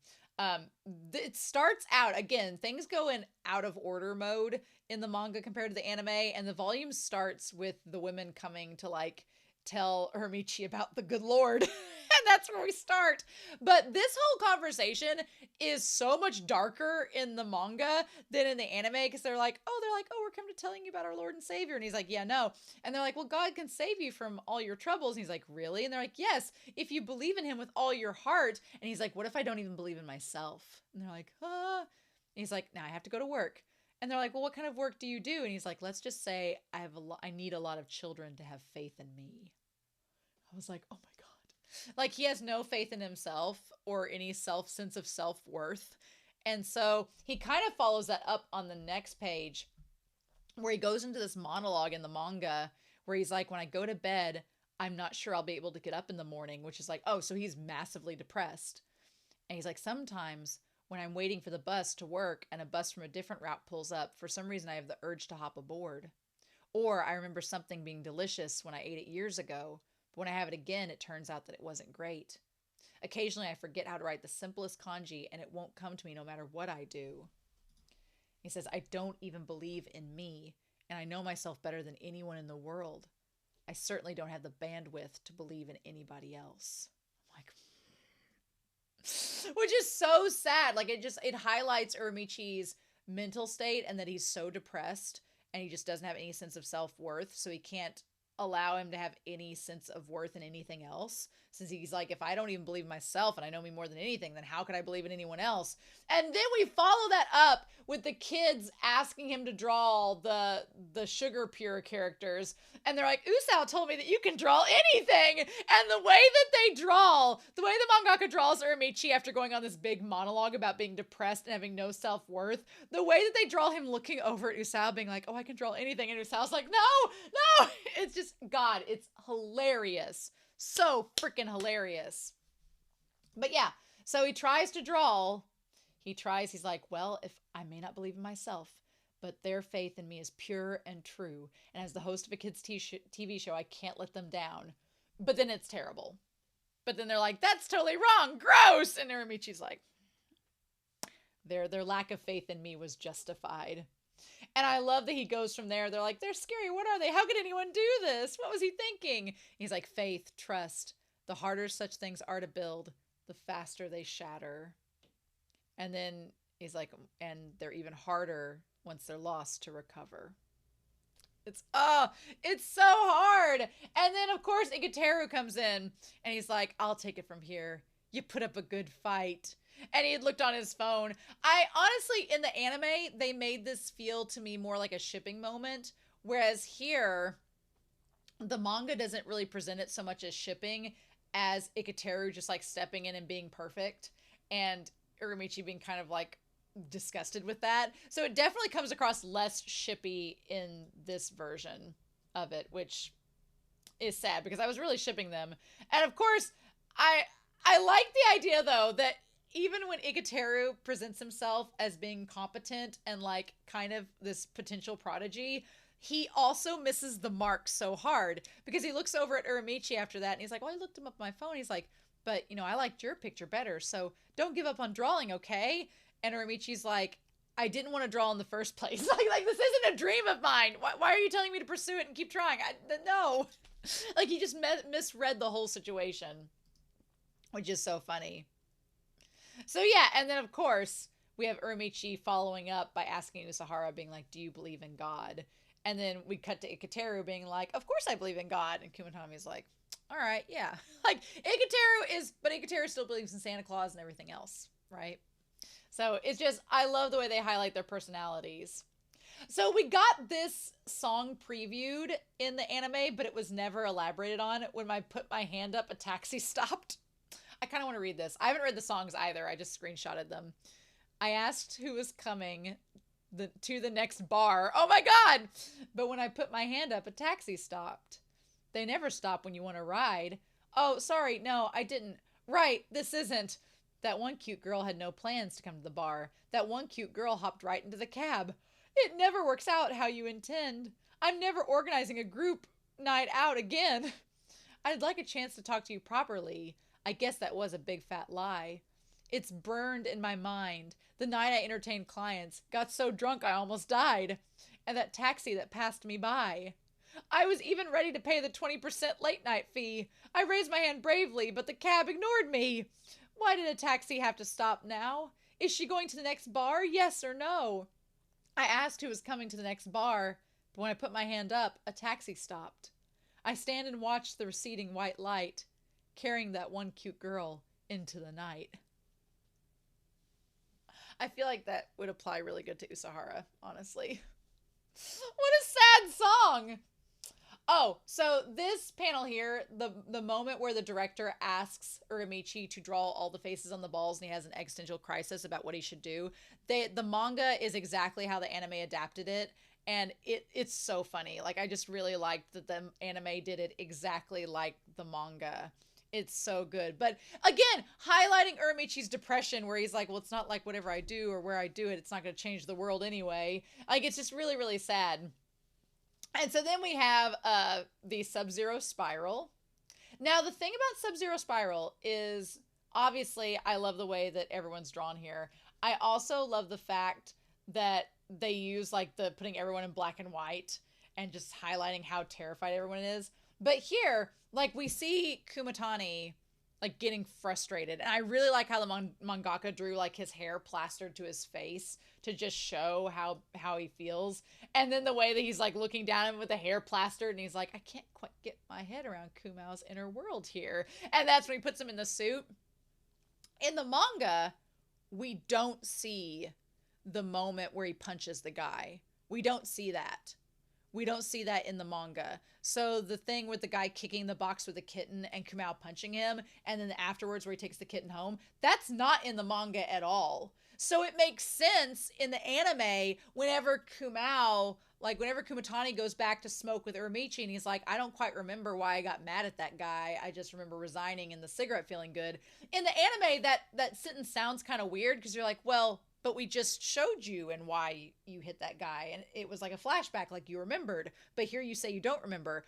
It starts out, again, things go in out of order mode in the manga compared to the anime. And the volume starts with the women coming to like tell Uramichi about the good Lord. And that's where we start. But this whole conversation is so much darker in the manga than in the anime because they're like, oh, we're coming to telling you about our Lord and Savior. And he's like, yeah, no. And they're like, well, God can save you from all your troubles. And he's like, really? And they're like, yes, if you believe in him with all your heart. And he's like, what if I don't even believe in myself? And they're like, ah. And he's like, now I have to go to work. And they're like, well, what kind of work do you do? And he's like, let's just say I need a lot of children to have faith in me. I was like, oh my God. Like he has no faith in himself or any sense of self-worth. And so he kind of follows that up on the next page where he goes into this monologue in the manga where he's like, when I go to bed, I'm not sure I'll be able to get up in the morning, which is like, oh, so he's massively depressed. And he's like, sometimes when I'm waiting for the bus to work and a bus from a different route pulls up, for some reason I have the urge to hop aboard. Or I remember something being delicious when I ate it years ago. But when I have it again, it turns out that it wasn't great. Occasionally, I forget how to write the simplest kanji, and it won't come to me no matter what I do. He says, I don't even believe in me, and I know myself better than anyone in the world. I certainly don't have the bandwidth to believe in anybody else. I'm like, which is so sad. Like, it highlights Uramichi's mental state and that he's so depressed, and he just doesn't have any sense of self-worth, so he can't allow him to have any sense of worth in anything else, since he's like, if I don't even believe myself and I know me more than anything, then how could I believe in anyone else? And then we follow that up with the kids asking him to draw the Sugar Pure characters, and they're like, Usao told me that you can draw anything. And the way that they draw, the way the mangaka draws Uramichi after going on this big monologue about being depressed and having no self-worth, the way that they draw him looking over at Usao being like, oh, I can draw anything, and Usao's like, no, it's just, God, it's hilarious. So freaking hilarious. But yeah, so he tries to draw. He's like, well, if I may not believe in myself, but their faith in me is pure and true. And as the host of a kids' TV show, I can't let them down. But then it's terrible. But then they're like, that's totally wrong. Gross. And Uramichi's like, their lack of faith in me was justified. And I love that he goes from there. They're like, they're scary. What are they? How could anyone do this? What was he thinking? He's like, faith, trust. The harder such things are to build, the faster they shatter. And then he's like, and they're even harder once they're lost to recover. It's so hard. And then of course Ikateru comes in and he's like, I'll take it from here. You put up a good fight. And he had looked on his phone. I honestly, in the anime, they made this feel to me more like a shipping moment. Whereas here, the manga doesn't really present it so much as shipping as Ikateru just like stepping in and being perfect. And Uramichi being kind of like disgusted with that. So it definitely comes across less shippy in this version of it, which is sad because I was really shipping them. And of course, I like the idea though that even when Ikateru presents himself as being competent and like kind of this potential prodigy, he also misses the mark so hard because he looks over at Uramichi after that and he's like, well, I looked him up on my phone. He's like, but you know, I liked your picture better. So don't give up on drawing. Okay. And Uramichi's like, I didn't want to draw in the first place. like this isn't a dream of mine. Why are you telling me to pursue it and keep trying? No. Like he just misread the whole situation, which is so funny. So yeah, and then of course, we have Uramichi following up by asking Usahara, being like, do you believe in God? And then we cut to Ikateru being like, of course I believe in God. And Kumatami's like, all right, yeah. Like, but Ikateru still believes in Santa Claus and everything else, right? So it's just, I love the way they highlight their personalities. So we got this song previewed in the anime, but it was never elaborated on. When I put my hand up, a taxi stopped. I kind of want to read this. I haven't read the songs either. I just screenshotted them. I asked who was coming to the next bar. Oh my God! But when I put my hand up, a taxi stopped. They never stop when you want to ride. Oh, sorry. No, I didn't. Right. This isn't. That one cute girl had no plans to come to the bar. That one cute girl hopped right into the cab. It never works out how you intend. I'm never organizing a group night out again. I'd like a chance to talk to you properly. I guess that was a big fat lie. It's burned in my mind. The night I entertained clients, got so drunk I almost died. And that taxi that passed me by. I was even ready to pay the 20% late night fee. I raised my hand bravely, but the cab ignored me. Why did a taxi have to stop now? Is she going to the next bar? Yes or no? I asked who was coming to the next bar, but when I put my hand up, a taxi stopped. I stand and watch the receding white light, carrying that one cute girl into the night. I feel like that would apply really good to Usahara, honestly. What a sad song! Oh, so this panel here, the moment where the director asks Uramichi to draw all the faces on the balls and he has an existential crisis about what he should do, the manga is exactly how the anime adapted it, and it's so funny. Like, I just really liked that the anime did it exactly like the manga. It's so good. But again, highlighting Uramichi's depression where he's like, well, it's not like whatever I do or where I do it, it's not going to change the world anyway. Like, it's just really, really sad. And so then we have the Sub-Zero Spiral. Now, the thing about Sub-Zero Spiral is, obviously, I love the way that everyone's drawn here. I also love the fact that they use, like, the putting everyone in black and white and just highlighting how terrified everyone is. But here, like, we see Kumatani, like, getting frustrated. And I really like how the mangaka drew, like, his hair plastered to his face to just show how he feels. And then the way that he's, like, looking down at him with the hair plastered, and he's like, I can't quite get my head around Kumao's inner world here. And that's when he puts him in the suit. In the manga, we don't see the moment where he punches the guy. We don't see that. We don't see that in the manga. So the thing with the guy kicking the box with the kitten and Kumao punching him, and then afterwards where he takes the kitten home, that's not in the manga at all. So it makes sense in the anime whenever Kumatani goes back to smoke with Uramichi and he's like, I don't quite remember why I got mad at that guy. I just remember resigning and the cigarette feeling good. In the anime, that sentence sounds kind of weird because you're like, well, but we just showed you and why you hit that guy. And it was like a flashback, like you remembered, but here you say you don't remember.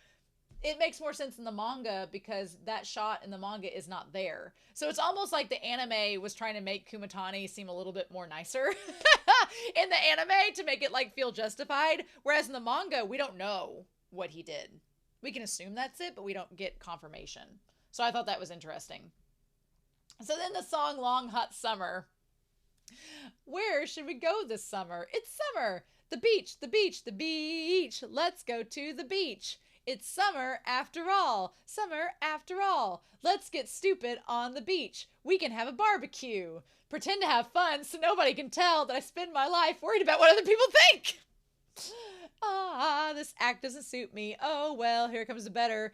It makes more sense in the manga because that shot in the manga is not there. So it's almost like the anime was trying to make Kumatani seem a little bit more nicer in the anime to make it like feel justified. Whereas in the manga, we don't know what he did. We can assume that's it, but we don't get confirmation. So I thought that was interesting. So then the song Long Hot Summer. Where should we go this summer? It's summer. The beach, the beach, the beach. Let's go to the beach. It's summer after all. Summer after all. Let's get stupid on the beach. We can have a barbecue. Pretend to have fun so nobody can tell that I spend my life worried about what other people think. Ah, this act doesn't suit me. Oh, well, here comes the better.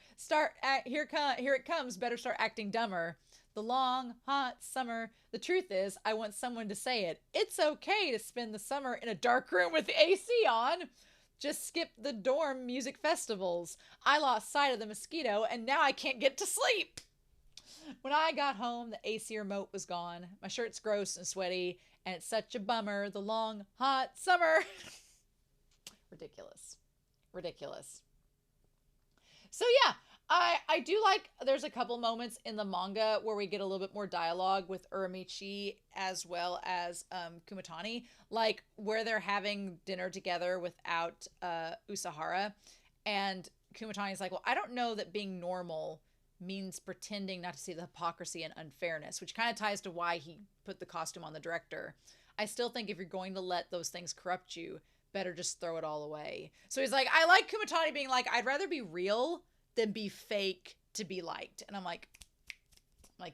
Here it comes. Better start acting dumber. The long, hot summer. The truth is, I want someone to say it. It's okay to spend the summer in a dark room with the AC on. Just skip the dorm music festivals. I lost sight of the mosquito, and now I can't get to sleep. When I got home, the AC remote was gone. My shirt's gross and sweaty, and it's such a bummer. The long, hot summer. Ridiculous. Ridiculous. So yeah, I do like, there's a couple moments in the manga where we get a little bit more dialogue with Uramichi as well as Kumatani, like where they're having dinner together without Usahara, and Kumatani's like, well, I don't know that being normal means pretending not to see the hypocrisy and unfairness, which kind of ties to why he put the costume on the director. I still think if you're going to let those things corrupt you, better just throw it all away. So he's like, I like Kumatani being like, I'd rather be real than be fake to be liked. And I'm like,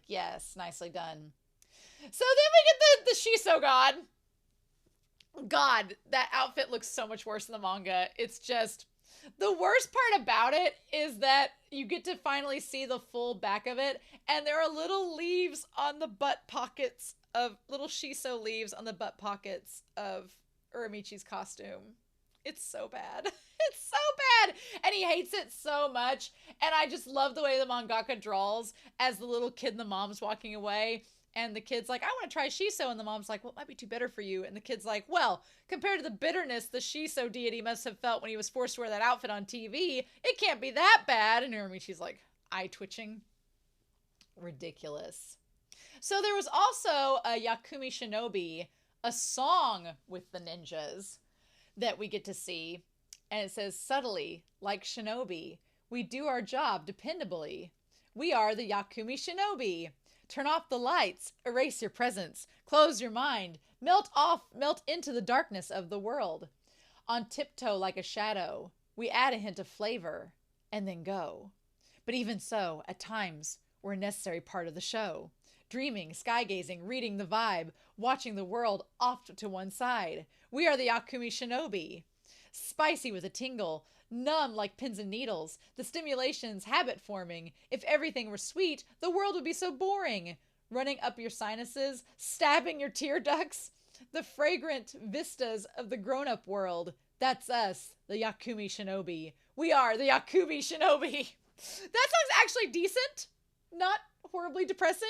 yes, nicely done. So then we get the Shiso God. God, that outfit looks so much worse in the manga. It's just, the worst part about it is that you get to finally see the full back of it, and there are little leaves on the butt pockets of, little Shiso leaves on the butt pockets of Uramichi's costume. It's so bad. It's so bad. And he hates it so much. And I just love the way the mangaka draws as the little kid and the mom's walking away. And the kid's like, I want to try Shiso. And the mom's like, well, it might be too bitter for you. And the kid's like, well, compared to the bitterness the Shiso deity must have felt when he was forced to wear that outfit on TV, it can't be that bad. And Uramichi's like, eye twitching. Ridiculous. So there was also a Yakumi Shinobi, a song with the ninjas that we get to see. And it says, subtly, like shinobi, we do our job dependably. We are the Yakumi Shinobi. Turn off the lights, erase your presence, close your mind, melt into the darkness of the world. On tiptoe like a shadow, we add a hint of flavor, and then go. But even so, at times, we're a necessary part of the show. Dreaming, sky-gazing, reading the vibe, watching the world off to one side. We are the Yakumi Shinobi. Spicy with a tingle, numb like pins and needles, the stimulation's habit-forming. If everything were sweet, the world would be so boring. Running up your sinuses, stabbing your tear ducts. The fragrant vistas of the grown-up world. That's us, the Yakumi Shinobi. We are the Yakumi Shinobi. That song's actually decent. Not horribly depressing.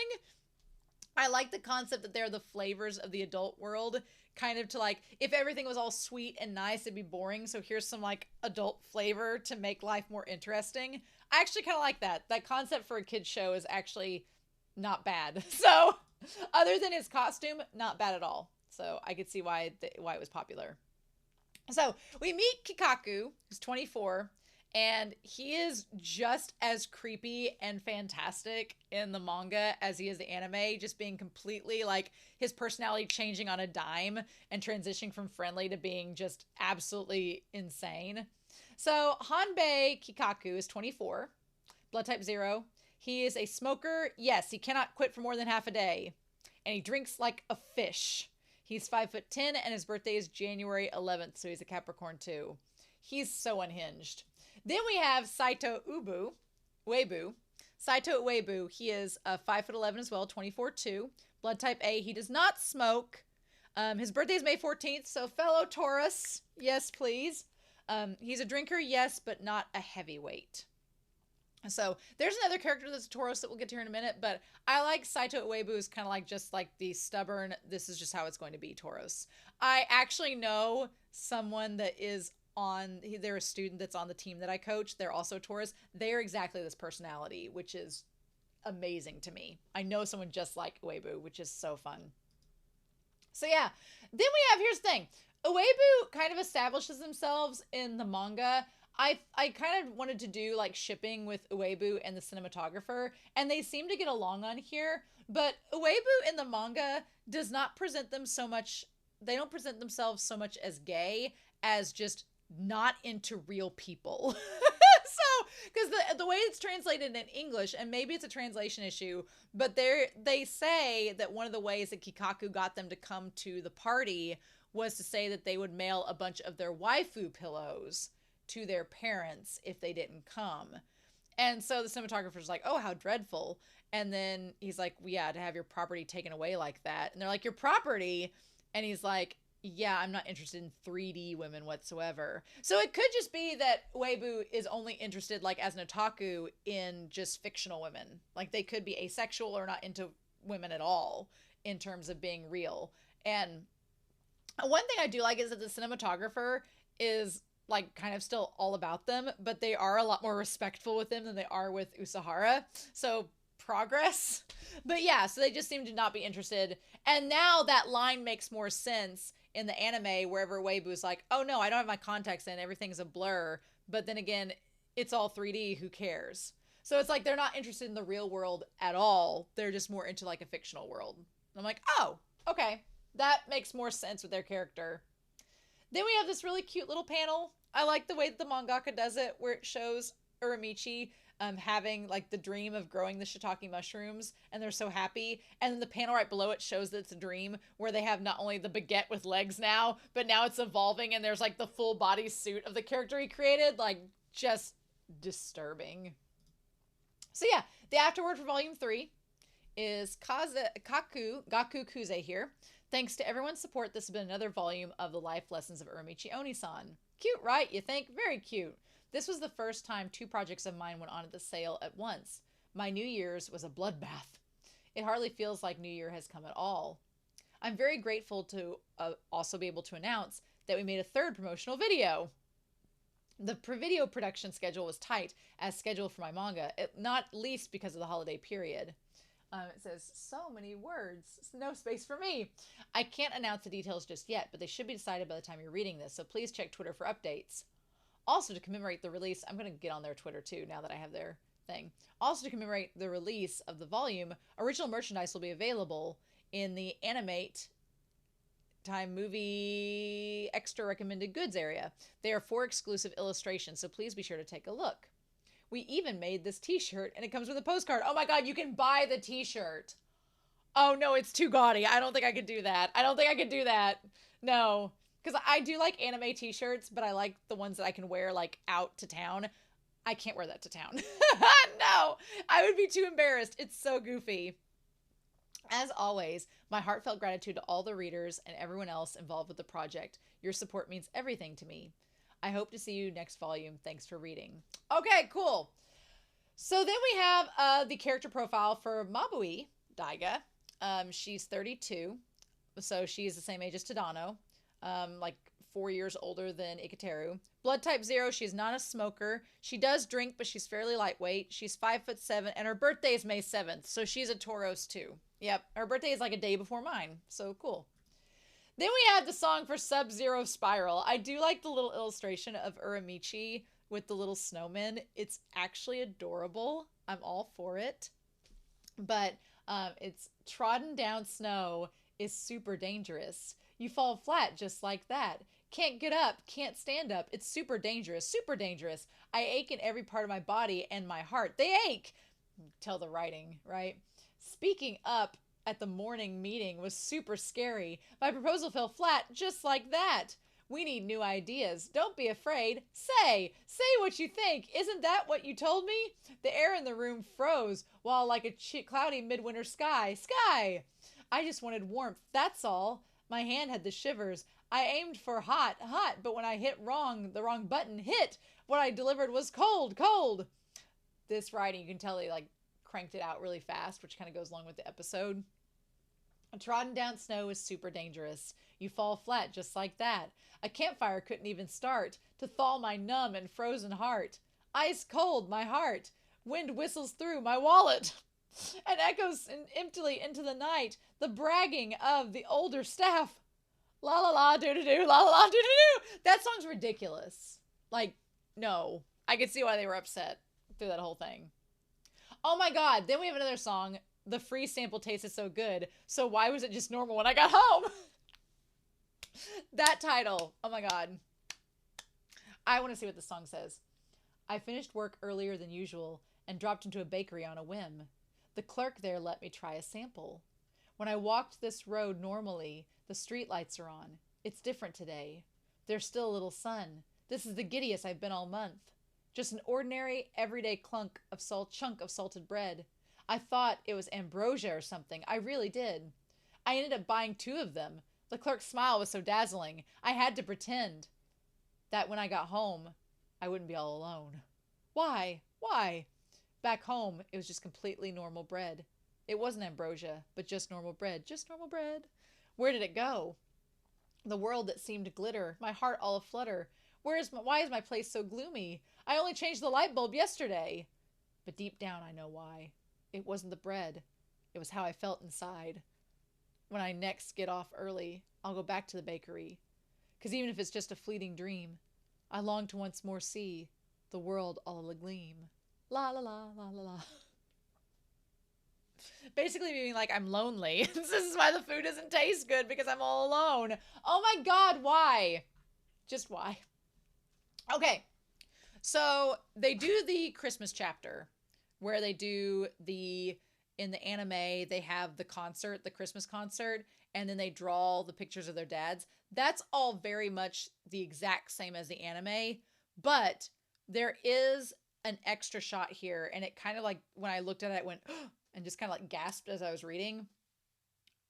I like the concept that they're the flavors of the adult world, kind of to like, if everything was all sweet and nice, it'd be boring. So here's some like adult flavor to make life more interesting. I actually kind of like that. That concept for a kid's show is actually not bad. So other than his costume, not bad at all. So I could see why it was popular. So we meet Kikaku, who's 24. And he is just as creepy and fantastic in the manga as he is the anime, just being completely like his personality changing on a dime and transitioning from friendly to being just absolutely insane. So Hanbei Kikaku is 24, blood type 0. He is a smoker. Yes, he cannot quit for more than half a day. And he drinks like a fish. He's 5'10" and his birthday is January 11th, so he's a Capricorn too. He's so unhinged. Then we have Saito Uebu. Saito Uebu, he is 5'11" as well, 24 too. Blood type A. He does not smoke. His birthday is May 14th, so fellow Taurus, yes please. He's a drinker, yes, but not a heavyweight. So there's another character that's a Tauros that we'll get to here in a minute, but I like Saito Uebu is kind of like just like the stubborn, this is just how it's going to be Tauros. I actually know someone that is they're a student that's on the team that I coach. They're also Tauros. They're exactly this personality, which is amazing to me. I know someone just like Uebu, which is so fun. So yeah, then we have, here's the thing. Uebu kind of establishes themselves in the manga. I kind of wanted to do like shipping with Uebu and the cinematographer, and they seem to get along on here, but Uebu in the manga does not present them so much, they don't present themselves so much as gay as just not into real people. So, because the way it's translated in English, and maybe it's a translation issue, but they say that one of the ways that Kikaku got them to come to the party was to say that they would mail a bunch of their waifu pillows to their parents if they didn't come. And so the cinematographer's like, oh, how dreadful. And then he's like, well, yeah, to have your property taken away like that. And they're like, your property? And he's like, yeah, I'm not interested in 3D women whatsoever. So it could just be that Uebu is only interested, like, as an otaku in just fictional women. Like, they could be asexual or not into women at all in terms of being real. And one thing I do like is that the cinematographer is, like, kind of still all about them, but they are a lot more respectful with them than they are with Usahara. So progress. But yeah, so they just seem to not be interested. And now that line makes more sense in the anime, wherever Weibu's like, oh no, I don't have my contacts in, everything's a blur. But then again, it's all 3D, who cares? So it's like they're not interested in the real world at all. They're just more into like a fictional world. And I'm like, oh, okay. That makes more sense with their character. Then we have this really cute little panel. I like the way that the mangaka does it, where it shows Uramichi having like the dream of growing the shiitake mushrooms, and they're so happy. And then the panel right below it shows that it's a dream where they have not only the baguette with legs now, but now it's evolving and there's like the full body suit of the character he created. Like, just disturbing. So yeah, the afterword for volume 3 is Gaku Kuze here. Thanks to everyone's support, this has been another volume of the life lessons of Uramichi Oniisan. Cute, right? You think? Very cute. This was the first time 2 projects of mine went onto the sale at once. My New Year's was a bloodbath. It hardly feels like New Year has come at all. I'm very grateful to also be able to announce that we made a 3rd promotional video. The video production schedule was tight, as scheduled for my manga, not least because of the holiday period. It says, so many words, no space for me. I can't announce the details just yet, but they should be decided by the time you're reading this, so please check Twitter for updates. Also, to commemorate the release, I'm going to get on their Twitter too, now that I have their thing. Also, to commemorate the release of the volume, original merchandise will be available in the Animate Time Movie Extra Recommended Goods area. They are 4 exclusive illustrations, so please be sure to take a look. We even made this t-shirt, and it comes with a postcard. Oh my god, you can buy the t-shirt. Oh no, it's too gaudy. I don't think I could do that. No. Because I do like anime t-shirts, but I like the ones that I can wear, like, out to town. I can't wear that to town. No, I would be too embarrassed. It's so goofy. As always, my heartfelt gratitude to all the readers and everyone else involved with the project. Your support means everything to me. I hope to see you next volume. Thanks for reading. Okay, cool. So then we have the character profile for Mabui Daiga. She's 32, so she's the same age as Tadano. Like 4 years older than Ikateru. Blood type 0, she's not a smoker. She does drink, but she's fairly lightweight. She's 5'7", and her birthday is May 7th, so she's a Tauros too. Yep, her birthday is like a day before mine, so cool. Then we have the song for Sub-Zero Spiral. I do like the little illustration of Uramichi with the little snowman. It's actually adorable. I'm all for it. But it's trodden down snow is super dangerous. You fall flat just like that. Can't get up, can't stand up. It's super dangerous, super dangerous. I ache in every part of my body and my heart. They ache. Tell the writing, right? Speaking up at the morning meeting was super scary. My proposal fell flat just like that. We need new ideas. Don't be afraid. Say what you think. Isn't that what you told me? The air in the room froze, while like a cloudy midwinter sky. I just wanted warmth, that's all. My hand had the shivers. I aimed for hot, but when I hit wrong, the wrong button hit. What I delivered was cold. this writing, you can tell they like cranked it out really fast, which kind of goes along with the episode. Trodden down snow is super dangerous. You fall flat just like that. A campfire couldn't even start to thaw my numb and frozen heart. Ice cold, my heart. Wind whistles through my wallet and echoes emptily into the night the bragging of the older staff. La la la doo doo doo, la la la doo doo doo. That song's ridiculous. Like, no. I could see why they were upset through that whole thing. Oh my god, then we have another song. The free sample tasted so good, so why was it just normal when I got home? That title. Oh my god. I want to see what this song says. I finished work earlier than usual and dropped into a bakery on a whim. The clerk there let me try a sample. When I walked this road normally, the street lights are on. It's different today. There's still a little sun. This is the giddiest I've been all month. Just an ordinary, everyday chunk of salted bread. I thought it was ambrosia or something. I really did. I ended up buying 2 of them. The clerk's smile was so dazzling, I had to pretend that when I got home, I wouldn't be all alone. Why? Why? Back home, it was just completely normal bread. It wasn't ambrosia, but just normal bread. Just normal bread. Where did it go? The world that seemed to glitter, my heart all aflutter. Why is my place so gloomy? I only changed the light bulb yesterday. But deep down, I know why. It wasn't the bread. It was how I felt inside. When I next get off early, I'll go back to the bakery. 'Cause even if it's just a fleeting dream, I long to once more see the world all agleam. La la la la la la. Basically being like, I'm lonely. This is why the food doesn't taste good, because I'm all alone. Oh my god, why? Just why? Okay, so they do the Christmas chapter where they do in the anime, they have the concert, the Christmas concert, and then they draw the pictures of their dads. That's all very much the exact same as the anime, but there is an extra shot here, and it kind of like, when I looked at it, I went, and just kind of like gasped as I was reading.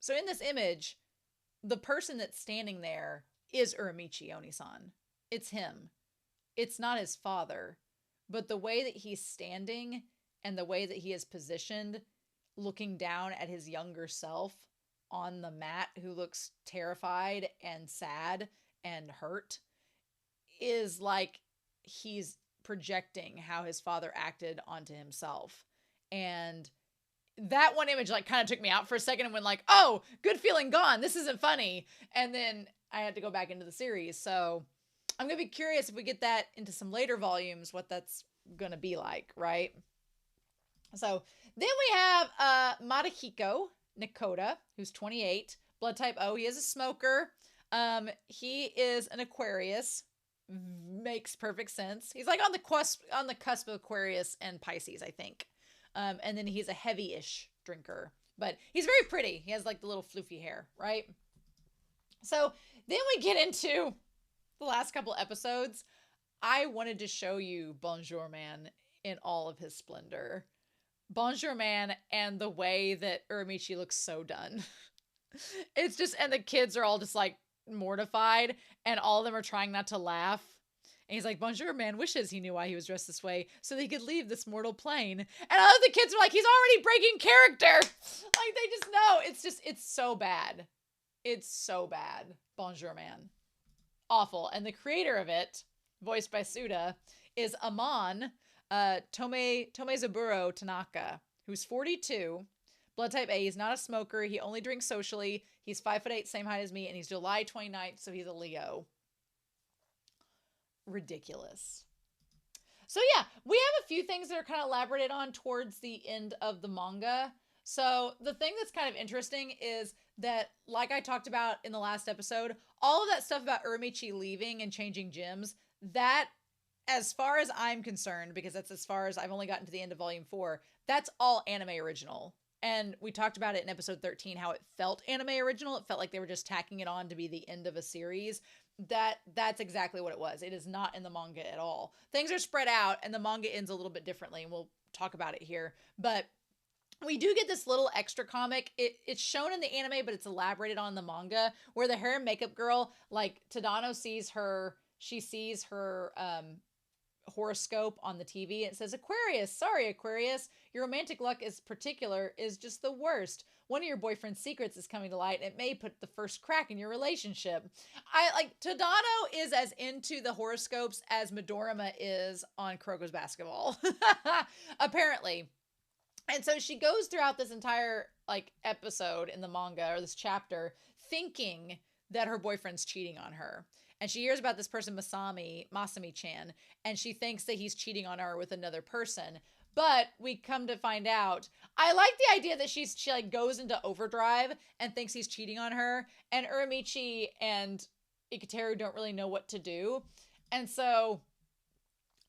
So in this image, the person that's standing there is Uramichi Oniisan. It's him. It's not his father, but the way that he's standing and the way that he is positioned, looking down at his younger self on the mat, who looks terrified and sad and hurt, is like he's projecting how his father acted onto himself. And that one image like kind of took me out for a second and went like, oh, good feeling gone. This isn't funny. And then I had to go back into the series. So I'm going to be curious if we get that into some later volumes, what that's going to be like, right? So then we have Marihiko Nakota, who's 28, blood type O. He is a smoker. He is an Aquarius. Makes perfect sense. He's like on the cusp of Aquarius and Pisces, I think. And then he's a heavy-ish drinker, but he's very pretty. He has like the little floofy hair, right? So then we get into the last couple episodes. I wanted to show you Bonjour Man in all of his splendor. Bonjour Man and the way that Uramichi looks so done. It's just, and the kids are all just like mortified, and all of them are trying not to laugh. And he's like, Bonjour Man wishes he knew why he was dressed this way so that he could leave this mortal plane. And all of the kids are like, he's already breaking character. Like, they just know. It's so bad. It's so bad. Bonjour Man. Awful. And the creator of it, voiced by Suda, is Amon Tomezaburo Tanaka, who's 42, blood type A. He's not a smoker. He only drinks socially. He's 5'8", same height as me, and he's July 29th, so he's a Leo. Ridiculous. So yeah, we have a few things that are kind of elaborated on towards the end of the manga. So the thing that's kind of interesting is that, like I talked about in the last episode, all of that stuff about Uramichi leaving and changing gyms, that, as far as I'm concerned, because that's as far as I've only gotten to the end of volume 4, that's all anime original. And we talked about it in episode 13, how it felt anime original. It felt like they were just tacking it on to be the end of a series. That's exactly what it was. It is not in the manga at all. Things are spread out, and the manga ends a little bit differently, and we'll talk about it here. But we do get this little extra comic. It's shown in the anime, but it's elaborated on in the manga, where the hair and makeup girl, like, Tadano sees her, she sees her horoscope on the TV. It says, Aquarius, sorry, Aquarius, your romantic luck is just the worst. One of your boyfriend's secrets is coming to light, and it may put the first crack in your relationship. Tadano is as into the horoscopes as Midorima is on Kuroko's basketball. Apparently. And so she goes throughout this entire episode in the manga, or this chapter, thinking that her boyfriend's cheating on her. And she hears about this person, Masami-chan, and she thinks that he's cheating on her with another person. But we come to find out, I like the idea that she goes into overdrive and thinks he's cheating on her, and Uramichi and Ikateru don't really know what to do. And so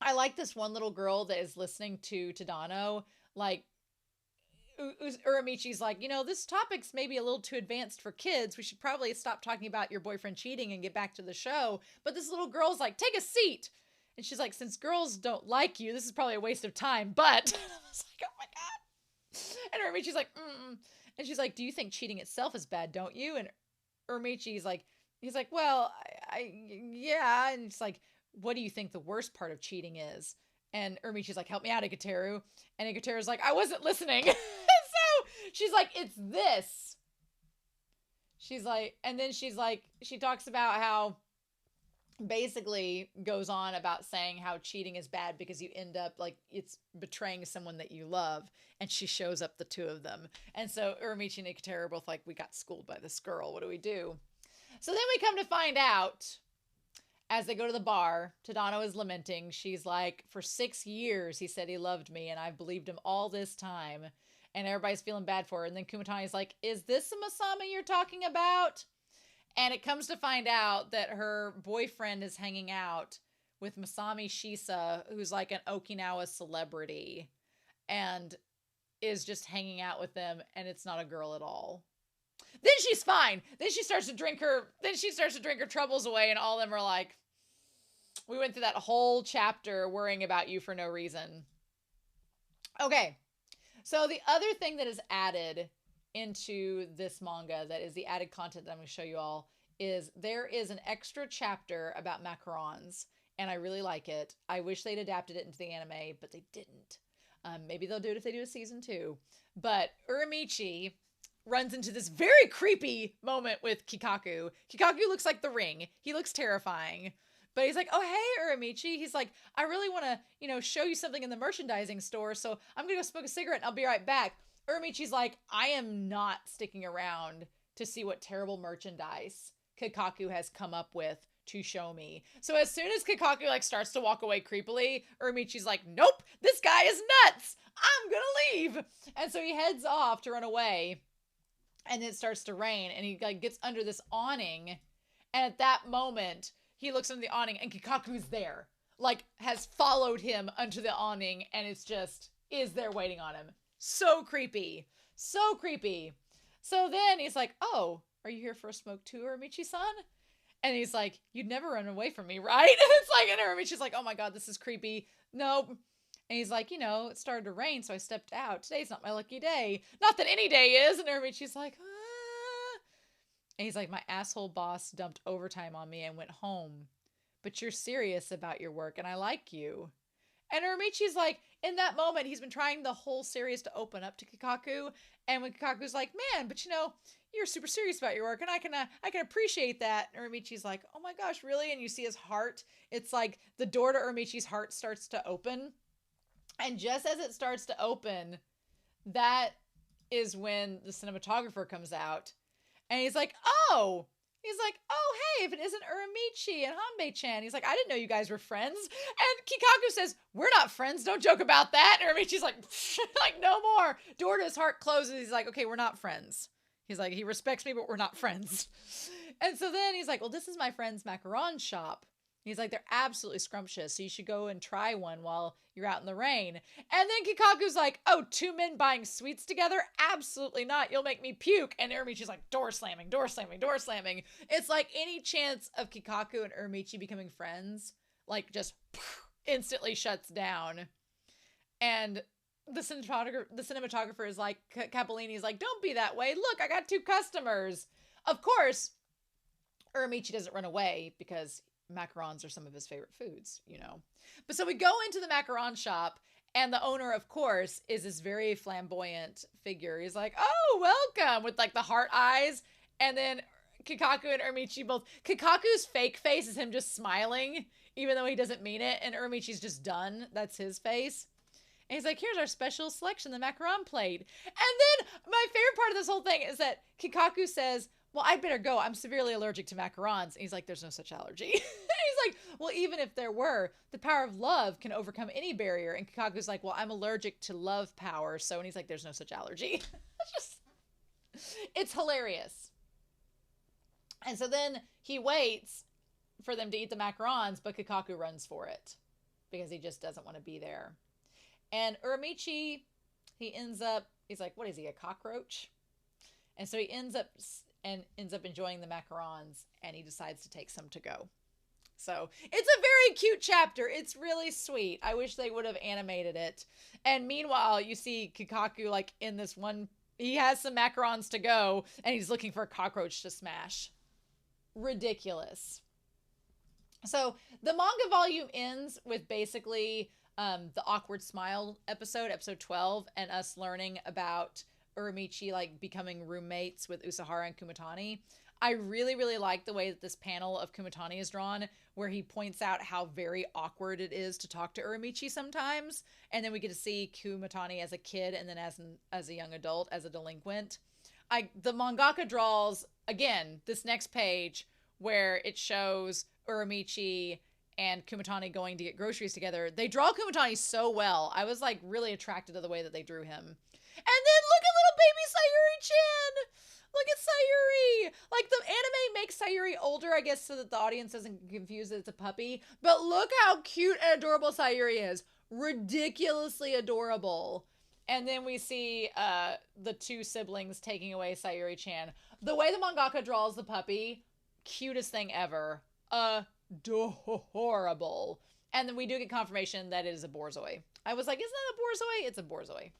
I like this one little girl that is listening to Tadano, Uramichi's like, this topic's maybe a little too advanced for kids. We should probably stop talking about your boyfriend cheating and get back to the show. But this little girl's like, take a seat. And she's like, since girls don't like you, this is probably a waste of time. But I was like, oh my God. And Uramichi's like, And she's like, do you think cheating itself is bad, don't you? And Uramichi's like, well, yeah. And it's like, what do you think the worst part of cheating is? And Uramichi's like, help me out, Ikateru. And Ikateru's like, I wasn't listening. So she's like, it's this. She's like, and then she talks about how basically goes on about saying how cheating is bad because you end up it's betraying someone that you love. And she shows up the two of them. And so Uramichi and Ikateru are both like, we got schooled by this girl. What do we do? So then we come to find out, as they go to the bar, Tadano is lamenting. She's like, for 6 years, he said he loved me, and I've believed him all this time. And everybody's feeling bad for her. And then Kumatani's like, is this the Masami you're talking about? And it comes to find out that her boyfriend is hanging out with Masami Shisa, who's like an Okinawa celebrity, and is just hanging out with them, and it's not a girl at all. Then she's fine. Then she starts to drink her troubles away, and all of them are like, we went through that whole chapter worrying about you for no reason. Okay. So the other thing that is added into this manga, that is the added content that I'm going to show you all, is there is an extra chapter about macarons, and I really like it. I wish they'd adapted it into the anime, but they didn't. Maybe they'll do it if they do a season 2. But Uramichi runs into this very creepy moment with Kikaku. Kikaku looks like the Ring. He looks terrifying. But he's like, oh, hey, Uramichi. He's like, I really want to, show you something in the merchandising store, so I'm going to go smoke a cigarette and I'll be right back. Uramichi's like, I am not sticking around to see what terrible merchandise Kikaku has come up with to show me. So as soon as Kikaku starts to walk away creepily, Uramichi's like, nope, this guy is nuts. I'm going to leave. And so he heads off to run away. And it starts to rain, and he gets under this awning, and at that moment, he looks under the awning, and Kikaku's there, has followed him under the awning, and is there waiting on him. So creepy. So creepy. So then he's like, oh, are you here for a smoke too, Uramichi-san? And he's like, you'd never run away from me, right? And it's like, and Uramichi's like, oh my God, this is creepy. Nope. And he's like, it started to rain, so I stepped out. Today's not my lucky day. Not that any day is. And Uramichi's like, ah. And he's like, my asshole boss dumped overtime on me and went home. But you're serious about your work, and I like you. And Uramichi's like, in that moment, he's been trying the whole series to open up to Kikaku. And when Kikaku's like, man, but you're super serious about your work, and I can appreciate that. And Uramichi's like, oh my gosh, really? And you see his heart. It's like the door to Uramichi's heart starts to open. And just as it starts to open, that is when the cinematographer comes out. And he's like, oh, hey, if it isn't Uramichi and Hanbei-chan. He's like, I didn't know you guys were friends. And Kikaku says, we're not friends. Don't joke about that. And Uramichi's like, no more. Door to his heart closes. He's like, okay, we're not friends. He's like, he respects me, but we're not friends. And so then he's like, well, this is my friend's macaron shop. He's like, they're absolutely scrumptious, so you should go and try one while you're out in the rain. And then Kikaku's like, oh, 2 men buying sweets together? Absolutely not. You'll make me puke. And Uramichi's like, door slamming, door slamming, door slamming. It's like any chance of Kikaku and Uramichi becoming friends, just instantly shuts down. And the cinematographer is like, Cappellini's like, don't be that way. Look, I got 2 customers. Of course, Uramichi doesn't run away because macarons are some of his favorite foods, you know. But so we go into the macaron shop, and the owner, of course, is this very flamboyant figure. He's like, "Oh, welcome," with like the heart eyes, and then Kikaku and Uramichi both. Kikaku's fake face is him just smiling, even though he doesn't mean it, and Uramichi's just done. That's his face. And he's like, "Here's our special selection, the macaron plate." And then my favorite part of this whole thing is that Kikaku says, "Well, I'd better go. I'm severely allergic to macarons." And he's like, "There's no such allergy." He's like, "Well, even if there were, the power of love can overcome any barrier." And Kikaku's like, "Well, I'm allergic to love power." So, and he's like, "There's no such allergy." It's hilarious. And so then he waits for them to eat the macarons, but Kikaku runs for it because he just doesn't want to be there. And Uramichi, he's like, what is he, a cockroach? And so he ends up enjoying the macarons, and he decides to take some to go. So it's a very cute chapter. It's really sweet. I wish they would have animated it. And meanwhile, you see Kikaku like in this one, he has some macarons to go, and he's looking for a cockroach to smash. Ridiculous. So the manga volume ends with basically the awkward smile episode 12, and us learning about Uramichi like becoming roommates with Usahara and Kumatani. I really, really like the way that this panel of Kumatani is drawn, where he points out how very awkward it is to talk to Uramichi sometimes, and then we get to see Kumatani as a kid, and then as a young adult, as a delinquent. The mangaka draws again this next page where it shows Uramichi and Kumatani going to get groceries together. They draw Kumatani so well. I was like really attracted to the way that they drew him. And then look at little baby Sayuri-chan. Look at Sayuri. Like the anime makes Sayuri older, I guess, so that the audience doesn't confuse that it's a puppy. But look how cute and adorable Sayuri is. Ridiculously adorable. And then we see the two siblings taking away Sayuri-chan. The way the mangaka draws the puppy, cutest thing ever. Adorable. And then we do get confirmation that it is a borzoi. I was like, isn't that a borzoi? It's a borzoi.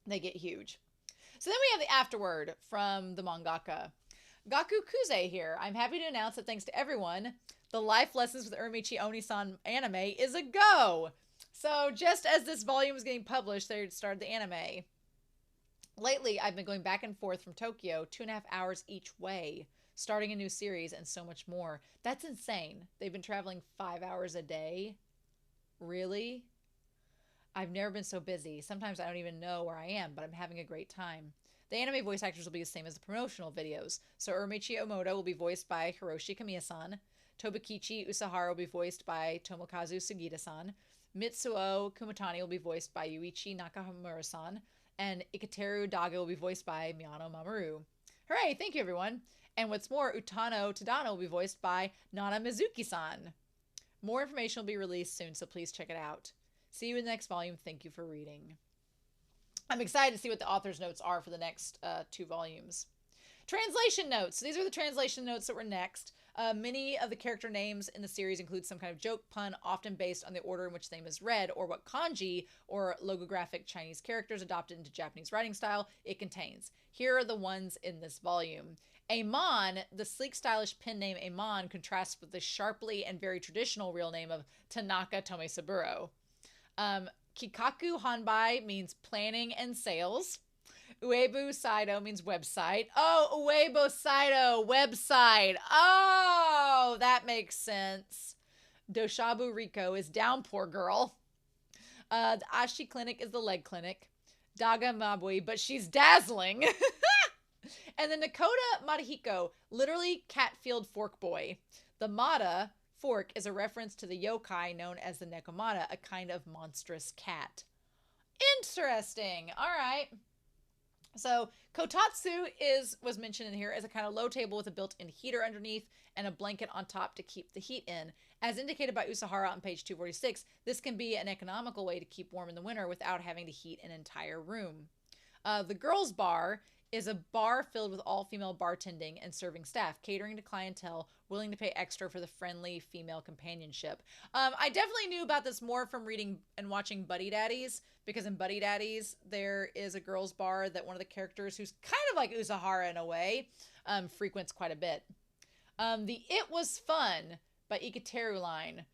They get huge. So then we have the afterword from the mangaka. Gaku Kuze here. I'm happy to announce that thanks to everyone, the Life Lessons with Uramichi Oniisan anime is a go. So just as this volume was getting published, they started the anime. Lately, I've been going back and forth from Tokyo 2.5 hours each way, starting a new series and so much more. That's insane. They've been traveling 5 hours a day. Really? I've never been so busy. Sometimes I don't even know where I am, but I'm having a great time. The anime voice actors will be the same as the promotional videos. So Uramichi Omoto will be voiced by Hiroshi Kamiya-san. Tobikichi Usahara will be voiced by Tomokazu Sugita-san. Mitsuo Kumatani will be voiced by Yuichi Nakamura-san. And Ikateru Daga will be voiced by Miyano Mamoru. Hooray! Thank you, everyone. And what's more, Utano Tadano will be voiced by Nana Mizuki-san. More information will be released soon, so please check it out. See you in the next volume. Thank you for reading. I'm excited to see what the author's notes are for the next 2 volumes. Translation notes. So these are the translation notes that were next. Many of the character names in the series include some kind of joke pun, often based on the order in which the name is read, or what kanji, or logographic Chinese characters adopted into Japanese writing style, it contains. Here are the ones in this volume. Amon, the sleek, stylish pen name Amon, contrasts with the sharply and very traditional real name of Tanaka Tomesaburo. Kikaku Hanbai means planning and sales. Uebu Saido means website. Oh, Uebo Saido, website. Oh, that makes sense. Doshabu Riko is downpour girl. The Ashi Clinic is the leg clinic. Daga Mabui, but she's dazzling. And the Nakoda Madahiko, literally Catfield Fork Boy. The Mada, fork, is a reference to the yokai known as the Nekomata, a kind of monstrous cat. Interesting. All right. So kotatsu was mentioned in here as a kind of low table with a built-in heater underneath and a blanket on top to keep the heat in. As indicated by Usahara on page 246, this can be an economical way to keep warm in the winter without having to heat an entire room. The girls' bar is a bar filled with all-female bartending and serving staff, catering to clientele willing to pay extra for the friendly female companionship. I definitely knew about this more from reading and watching Buddy Daddies, because in Buddy Daddies, there is a girls' bar that one of the characters, who's kind of like Usahara in a way, frequents quite a bit. The It Was Fun by Ikateru line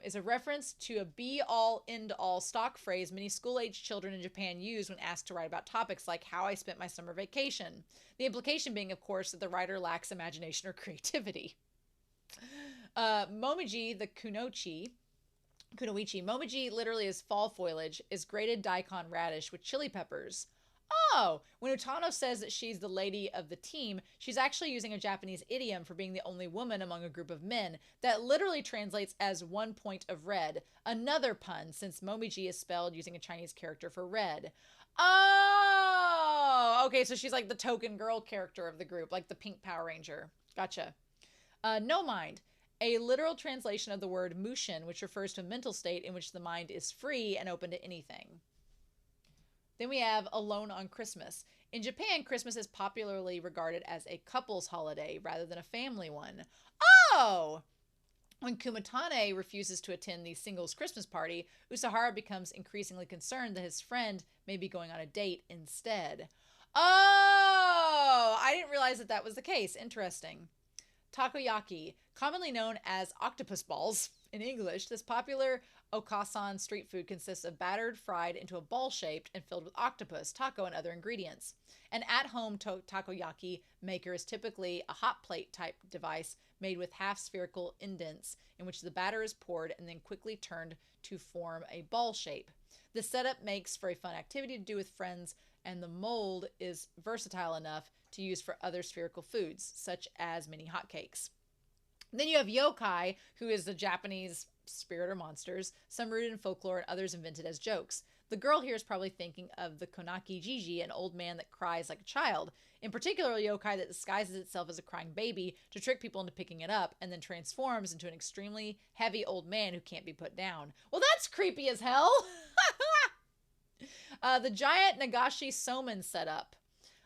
is a reference to a be-all, end-all stock phrase many school-age children in Japan use when asked to write about topics like how I spent my summer vacation. The implication being, of course, that the writer lacks imagination or creativity. Momiji, the kunoichi, Momiji literally is fall foliage, is grated daikon radish with chili peppers. Oh, when Utano says that she's the lady of the team, she's actually using a Japanese idiom for being the only woman among a group of men that literally translates as 1 point of red. Another pun, since Momiji is spelled using a Chinese character for red. Oh, okay, so she's like the token girl character of the group, like the pink Power Ranger. Gotcha. No mind. A literal translation of the word mushin, which refers to a mental state in which the mind is free and open to anything. Then we have Alone on Christmas. In Japan, Christmas is popularly regarded as a couple's holiday rather than a family one. Oh! When Kumatane refuses to attend the singles Christmas party, Usahara becomes increasingly concerned that his friend may be going on a date instead. Oh! I didn't realize that that was the case. Interesting. Takoyaki, commonly known as octopus balls in English, this popular Okasan street food consists of battered, fried into a ball shaped and filled with octopus, taco, and other ingredients. An at-home takoyaki maker is typically a hot plate type device made with half-spherical indents in which the batter is poured and then quickly turned to form a ball shape. This setup makes for a fun activity to do with friends, and the mold is versatile enough to use for other spherical foods, such as mini hotcakes. Then you have yokai, who is the Japanese spirit or monsters, some rooted in folklore and others invented as jokes. The girl here is probably thinking of the Konaki Jiji, an old man that cries like a child. In particular, a yokai that disguises itself as a crying baby to trick people into picking it up and then transforms into an extremely heavy old man who can't be put down. Well, that's creepy as hell! The giant Nagashi Somen setup.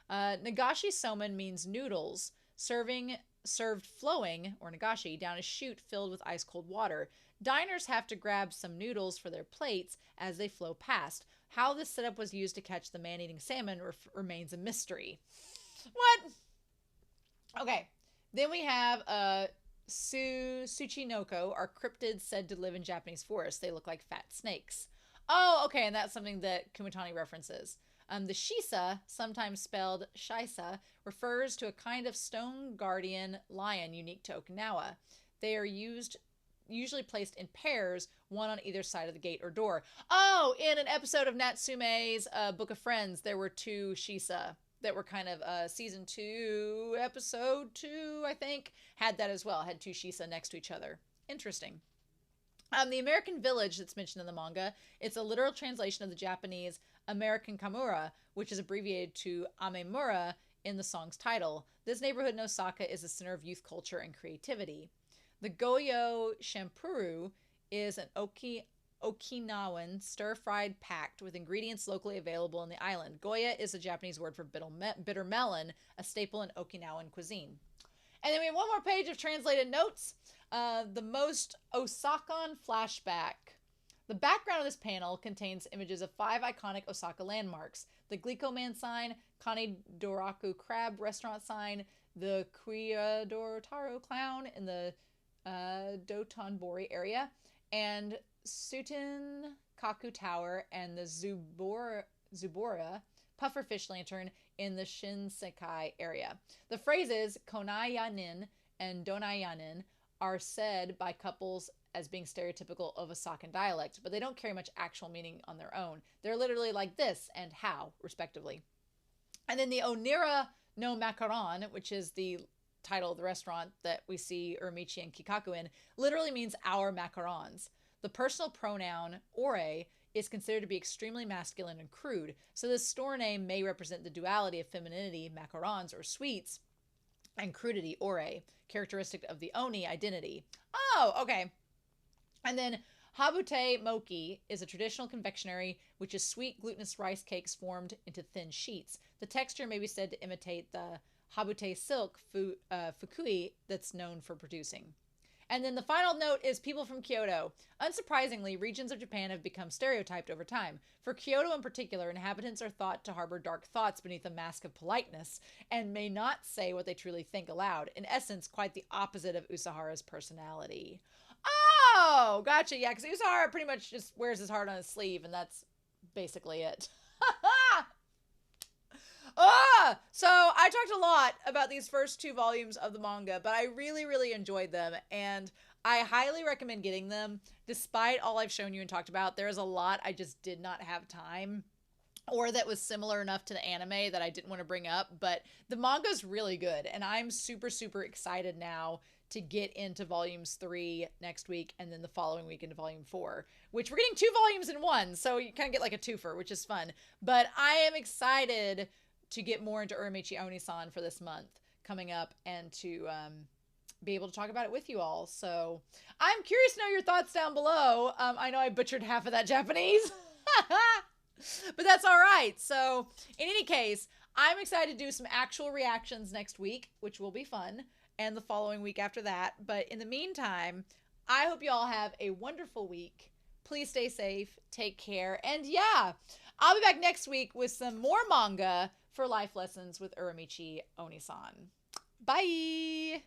Nagashi Somen means noodles, served flowing, or nagashi, down a chute filled with ice-cold water. Diners have to grab some noodles for their plates as they flow past. How this setup was used to catch the man-eating salmon remains a mystery. What? Okay. Then we have Tsuchinoko, are cryptids said to live in Japanese forests. They look like fat snakes. Oh, okay, and that's something that Kumatani references. The shisa, sometimes spelled shisa, refers to a kind of stone guardian lion unique to Okinawa. They are usually placed in pairs, one on either side of the gate or door. Oh, in an episode of Natsume's Book of Friends, there were two shisa that were kind of season 2, episode 2, I think, had that as well, had two shisa next to each other. Interesting. The American village that's mentioned in the manga, it's a literal translation of the Japanese American Kamura, which is abbreviated to Amemura in the song's title. This neighborhood in Osaka is a center of youth culture and creativity. The Goyo Shampuru is an Okinawan stir-fried packed with ingredients locally available in the island. Goya is a Japanese word for bitter melon, a staple in Okinawan cuisine. And then we have one more page of translated notes. The most Osakan flashback. The background of this panel contains images of 5 iconic Osaka landmarks: the Glico Man sign, Kanidoraku Crab restaurant sign, the Kuiador Taro clown in the Dotonbori area, and Suten Kaku Tower and the Zubora pufferfish lantern in the Shinsekai area. The phrases Konayanin and Donayanin are said by couples as being stereotypical of Osakan dialect, but they don't carry much actual meaning on their own. They're literally like this and how, respectively. And then the Onira no Macaron, which is the title of the restaurant that we see Uramichi and Kikaku in, literally means our macarons. The personal pronoun ore is considered to be extremely masculine and crude, so this store name may represent the duality of femininity, macarons or sweets, and crudity, ore, characteristic of the Oni identity. Oh, okay. And then Habute mochi is a traditional confectionery, which is sweet glutinous rice cakes formed into thin sheets. The texture may be said to imitate the Habute silk fukui that's known for producing. And then the final note is people from Kyoto. Unsurprisingly, regions of Japan have become stereotyped over time. For Kyoto in particular, inhabitants are thought to harbor dark thoughts beneath a mask of politeness and may not say what they truly think aloud. In essence, quite the opposite of Usahara's personality. Oh, gotcha. Yeah, because Usahara pretty much just wears his heart on his sleeve, and that's basically it. So I talked a lot about these first 2 volumes of the manga, but I really, really enjoyed them, and I highly recommend getting them. Despite all I've shown you and talked about, there's a lot I just did not have time, or that was similar enough to the anime that I didn't want to bring up, but the manga's really good, and I'm super, super excited now to get into volumes 3 next week, and then the following week into volume 4, which we're getting 2 volumes in one, so you kind of get like a twofer, which is fun. But I am excited to get more into Uramichi Oniisan for this month coming up, and to be able to talk about it with you all. So I'm curious to know your thoughts down below. I know I butchered half of that Japanese, but that's all right. So in any case, I'm excited to do some actual reactions next week, which will be fun, and the following week after that. But in the meantime, I hope you all have a wonderful week. Please stay safe, take care, and yeah, I'll be back next week with some more manga for life lessons with Uramichi Oniisan. Bye!